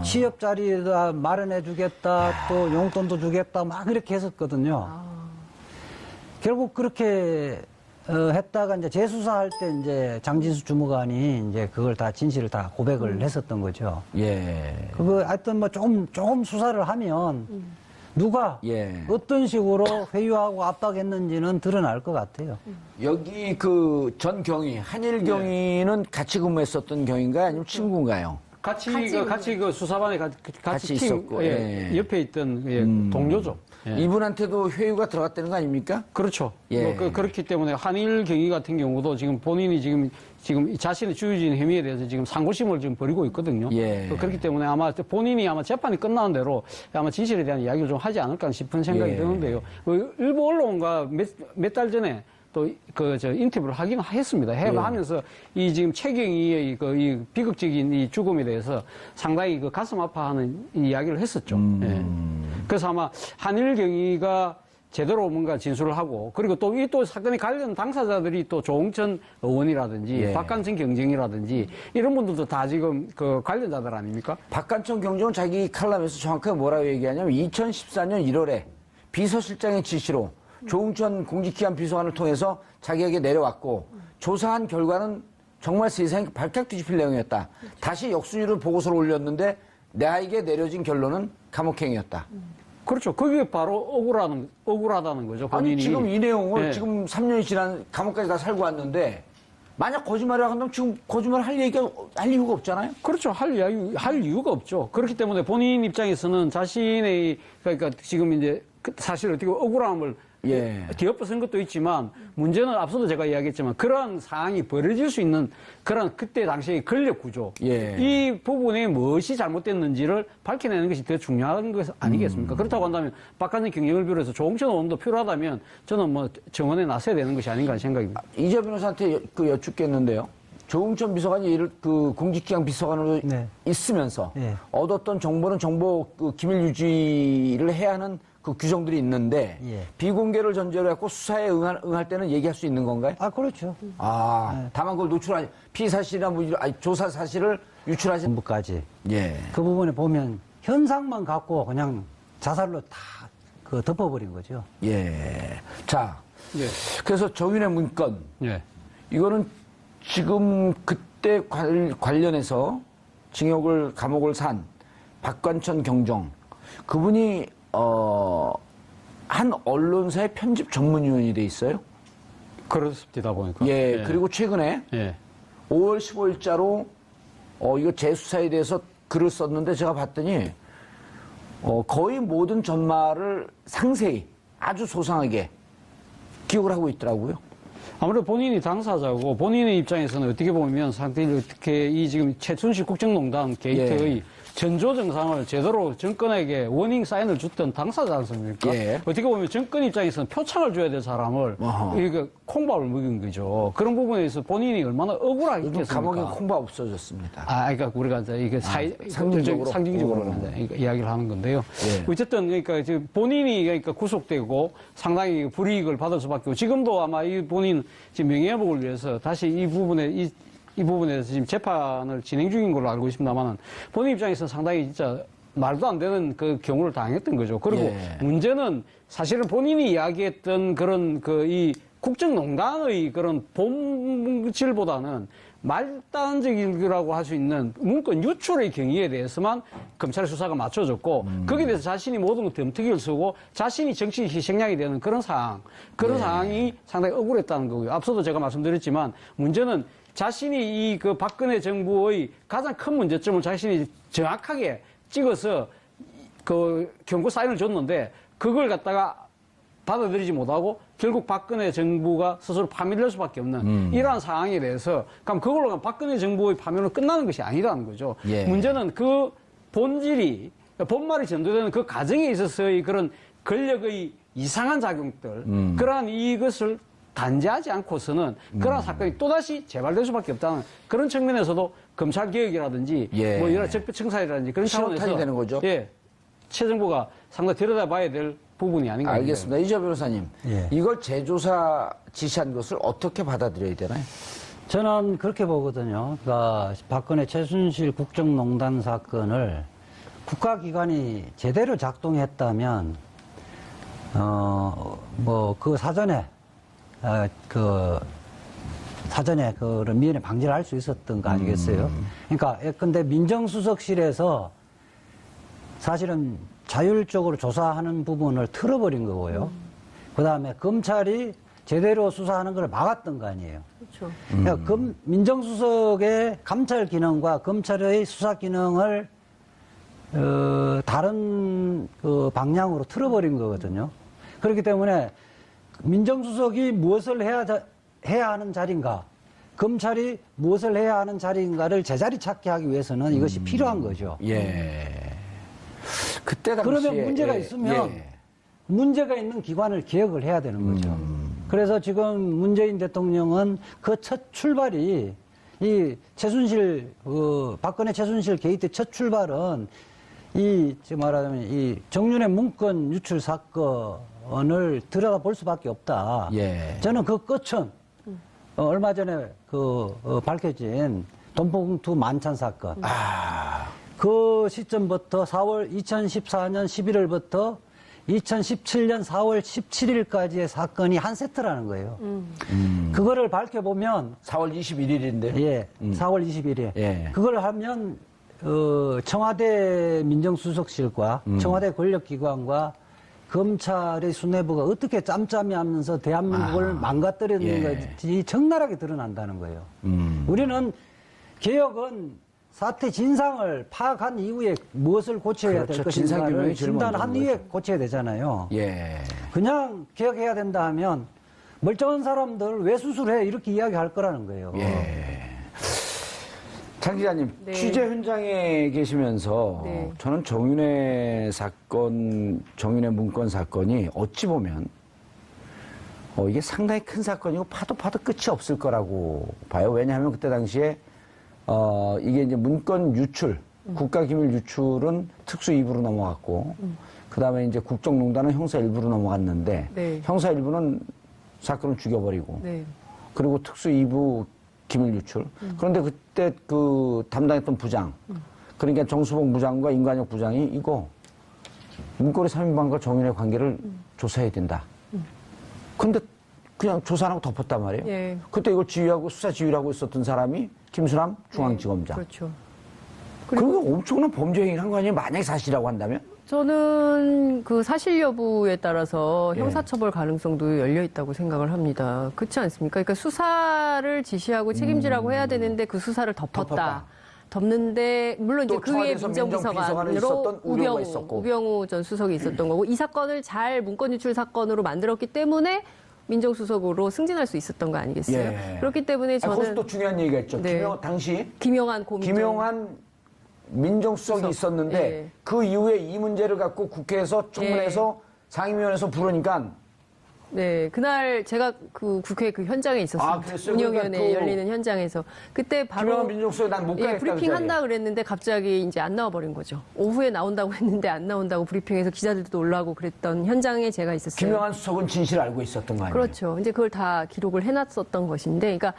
취업 자리다 마련해 주겠다, 또 용돈도 주겠다 막 그렇게 했었거든요. 결국 그렇게 했다가 이제 재수사할 때 이제 장진수 주무관이 이제 그걸 다 진실을 다 고백을 했었던 거죠. 예. 그거 하여튼 뭐 조금 수사를 하면 누가 예. 어떤 식으로 회유하고 압박했는지는 드러날 것 같아요. 여기 그 전 경위, 한일 경위는 같이 근무했었던 경위인가요? 아니면 친구인가요? 같이 그 수사반에 같이 팀, 있었고, 예. 옆에 있던 동료죠. 예. 이분한테도 회유가 들어갔다는 거 아닙니까? 그렇죠. 예. 그렇기 때문에 한일 경위 같은 경우도 지금 본인이 지금 자신의 주유진 혐의에 대해서 지금 상고심을 지금 벌이고 있거든요. 예. 그렇기 때문에 아마 본인이 아마 재판이 끝나는 대로 아마 진실에 대한 이야기를 좀 하지 않을까 싶은 생각이 예. 드는데요. 일부 언론과 몇 달 전에 또 인터뷰를 하긴 했습니다. 하면서 이 지금 최경희의 이 비극적인 이 죽음에 대해서 상당히 그 가슴 아파하는 이야기를 했었죠. 예. 그래서 아마 한일 경위가 제대로 뭔가 진술을 하고 그리고 또 이 또 사건에 관련 당사자들이 또 조홍천 의원이라든지 예. 박관천 경정이라든지 이런 분들도 다 지금 그 관련자들 아닙니까? 박관천 경정은 자기 칼럼에서 정확하게 뭐라고 얘기하냐면 2014년 1월에 비서실장의 지시로 조홍천 공직기관 비서관을 통해서 자기에게 내려왔고 조사한 결과는 정말 세상이 발칵 뒤집힐 내용이었다. 다시 역순위로 보고서를 올렸는데 나에게 내려진 결론은 감옥행위였다. 그렇죠. 그게 바로 억울하다는 거죠. 본인이. 아니 지금 이 내용을 예. 지금 3년이 지난 감옥까지 다 살고 왔는데 만약 거짓말을 한다면 지금 거짓말 할 이유가 없잖아요. 그렇죠. 할 이유가 없죠. 그렇기 때문에 본인 입장에서는 자신의, 그러니까 지금 이제 사실 어떻게 억울함을 예. 뒤엎어선 것도 있지만 문제는 앞서도 제가 이야기했지만 그러한 상황이 벌어질 수 있는 그런 그때 당시의 권력 구조. 예. 이 부분에 무엇이 잘못됐는지를 밝혀내는 것이 더 중요한 것 아니겠습니까? 그렇다고 한다면 박한진 경영을 비롯해서 조홍천 의원도 필요하다면 저는 뭐 정원에 나서야 되는 것이 아닌가 하는 생각입니다. 이재 변호사한테 여쭙겠는데요. 조응천 비서관이 공직기강 비서관으로 네. 있으면서 네. 얻었던 정보는 정보 기밀 유지를 해야 하는 그 규정들이 있는데 예. 비공개를 전제로 해서 수사에 응할 때는 얘기할 수 있는 건가요? 아, 그렇죠. 다만 그걸 노출하지 피의사실이나 조사 사실을 유출하지. 전부까지. 예. 그 부분에 보면 현상만 갖고 그냥 자살로 다 덮어버린 거죠. 예. 자, 예. 그래서 정윤의 문건 예. 이거는 지금 그때 관련해서 감옥을 산 박관천 경정 그분이 한 언론사의 편집 전문위원이 돼 있어요. 그렇습니다 보니까. 예. 그리고 최근에 예. 5월 15일자로 이거 재수사에 대해서 글을 썼는데 제가 봤더니 거의 모든 전말을 상세히 아주 소상하게 기억을 하고 있더라고요. 아무래도 본인이 당사자고 본인의 입장에서는 어떻게 보면 상당히 어떻게 이 지금 최순실 국정농단 게이트의 전조 정상을 제대로 정권에게 워닝 사인을 줬던 당사자 않습니까? 예. 어떻게 보면 정권 입장에서는 표창을 줘야 될 사람을 이게 콩밥을 먹인 거죠. 그런 부분에서 본인이 얼마나 억울하게 요즘 있겠습니까? 감옥에 콩밥 없어졌습니다. 그러니까 우리가 이제 이게 상징적으로. 상징적으로 이제 이야기를 하는 건데요. 예. 어쨌든 그러니까 지금 본인이 그러니까 구속되고 상당히 불이익을 받을 수밖에 없고 지금도 아마 이 본인 지금 명예회복을 위해서 다시 이 부분에 이 부분에서 지금 재판을 진행 중인 걸로 알고 있습니다만은 본인 입장에서는 상당히 진짜 말도 안 되는 그 경우를 당했던 거죠. 그리고 예. 문제는 사실은 본인이 이야기했던 그런 이 국정농단의 그런 본질보다는 말단적이라고 할 수 있는 문건 유출의 경위에 대해서만 검찰 수사가 맞춰졌고 거기에 대해서 자신이 모든 것 덤터기를 쓰고 자신이 정치 희생양이 되는 그런 상황이 상당히 억울했다는 거고요. 앞서도 제가 말씀드렸지만 문제는 자신이 이 박근혜 정부의 가장 큰 문제점을 자신이 정확하게 찍어서 경고 사인을 줬는데 그걸 갖다가 받아들이지 못하고 결국 박근혜 정부가 스스로 파멸될 수밖에 없는 이러한 상황에 대해서 그럼 그걸로 박근혜 정부의 파멸은 끝나는 것이 아니라는 거죠. 예. 문제는 그 본질이 본말이 전도되는 그 과정에 있어서의 그런 권력의 이상한 작용들 그러한 이것을 단죄하지 않고서는 그러한 사건이 또다시 재발될 수밖에 없다는 그런 측면에서도 검찰 개혁이라든지 예. 뭐 여러 적폐청산이라든지 그런 차원에서 실효탄이 되는 거죠. 예, 최 정부가 상당히 들여다봐야 될 부분이 아닌가. 알겠습니다. 이재 변호사님, 예. 이걸 재조사 지시한 것을 어떻게 받아들여야 되나요? 저는 그렇게 보거든요. 그러니까 박근혜 최순실 국정농단 사건을 국가기관이 제대로 작동했다면 그 사전에 그런 미연에 방지를 할 수 있었던 거 아니겠어요? 그러니까 근데 민정수석실에서 사실은 자율적으로 조사하는 부분을 틀어버린 거고요. 그 다음에 검찰이 제대로 수사하는 걸 막았던 거 아니에요. 그렇죠. 그러니까 민정수석의 감찰 기능과 검찰의 수사 기능을 다른 방향으로 틀어버린 거거든요. 그렇기 때문에 민정수석이 무엇을 해야 하는 자리인가, 검찰이 무엇을 해야 하는 자리인가를 제자리 찾게 하기 위해서는 이것이 필요한 거죠. 예. 그때 당시에 그러면 문제가 있으면 문제가 있는 기관을 개혁을 해야 되는 거죠. 그래서 지금 문재인 대통령은 그 첫 출발이 이 박근혜 최순실 게이트 첫 출발은 말하자면 이 정윤의 문건 유출 사건을 들여다볼 수밖에 없다. 예. 저는 그 끝은 얼마 전에 밝혀진 돈봉투 만찬 사건. 그 시점부터 2014년 11월부터 2017년 4월 17일까지의 사건이 한 세트라는 거예요. 그거를 밝혀보면 4월 21일인데. 예, 4월 21일. 예. 그걸 하면 청와대 민정수석실과 청와대 권력기관과 검찰의 수뇌부가 어떻게 짬짬이 하면서 대한민국을 망가뜨렸는지 적나라하게 드러난다는 거예요. 우리는 개혁은 사태 진상을 파악한 이후에 무엇을 고쳐야 될 것인가를 진단한 이후에 고쳐야 되잖아요. 예. 그냥 개혁해야 된다 하면 멀쩡한 사람들 왜 수술해 이렇게 이야기할 거라는 거예요. 예. 장 기자님, 네. 취재 현장에 계시면서 네. 저는 정윤회 사건, 정윤회 문건 사건이 어찌 보면 이게 상당히 큰 사건이고 파도 끝이 없을 거라고 봐요. 왜냐하면 그때 당시에 이게 이제 문건 유출, 국가기밀 유출은 특수 2부로 넘어갔고, 그 다음에 이제 국정농단은 형사 1부로 넘어갔는데, 네. 형사 1부는 사건을 죽여버리고, 네. 그리고 특수 2부 기밀 유출. 그런데 그때 그 담당했던 부장, 그러니까 정수봉 부장과 임관혁 부장이 이거 문고리 3인방과 정윤의 관계를 조사해야 된다. 근데 그냥 조사 안 하고 덮었단 말이에요. 예. 그때 이걸 지휘하고 수사 지휘를 하고 있었던 사람이 김수남 중앙지검장. 그렇죠. 그리고 엄청난 범죄 행위를 한 거 아니에요? 만약에 사실이라고 한다면? 저는 그 사실 여부에 따라서 예. 형사처벌 가능성도 열려 있다고 생각을 합니다. 그렇지 않습니까? 그러니까 수사를 지시하고 책임지라고 해야 되는데 그 수사를 덮었다. 덮는데 물론 이제 또 그 위에 청와대에서 민정비서관으로 있었던 우병우가 있었고. 우병우 전 수석이 있었던 거고 이 사건을 잘 문건 유출 사건으로 만들었기 때문에 민정수석으로 승진할 수 있었던 거 아니겠어요? 예. 그렇기 때문에 저는 거기서 또 중요한 얘기가 있죠. 네. 당시 김영한 고민정 김영한 민정수석이 수석. 있었는데 예. 그 이후에 이 문제를 갖고 국회에서 청문회에서 상임위원회에서 부르니까 네, 그날 제가 그 국회 그 현장에 있었습니다. 아, 그랬어요? 운영위원회 그러니까 그 열리는 현장에서 그때 바로 김영한 민정수석이 난 못 가겠다. 브리핑 한다 그랬는데 갑자기 이제 안 나와버린 거죠. 오후에 나온다고 했는데 안 나온다고 브리핑해서 기자들도 올라오고 그랬던 현장에 제가 있었어요. 김영한 수석은 진실을 알고 있었던 거 아니에요? 그렇죠. 이제 그걸 다 기록을 해놨었던 것인데, 그러니까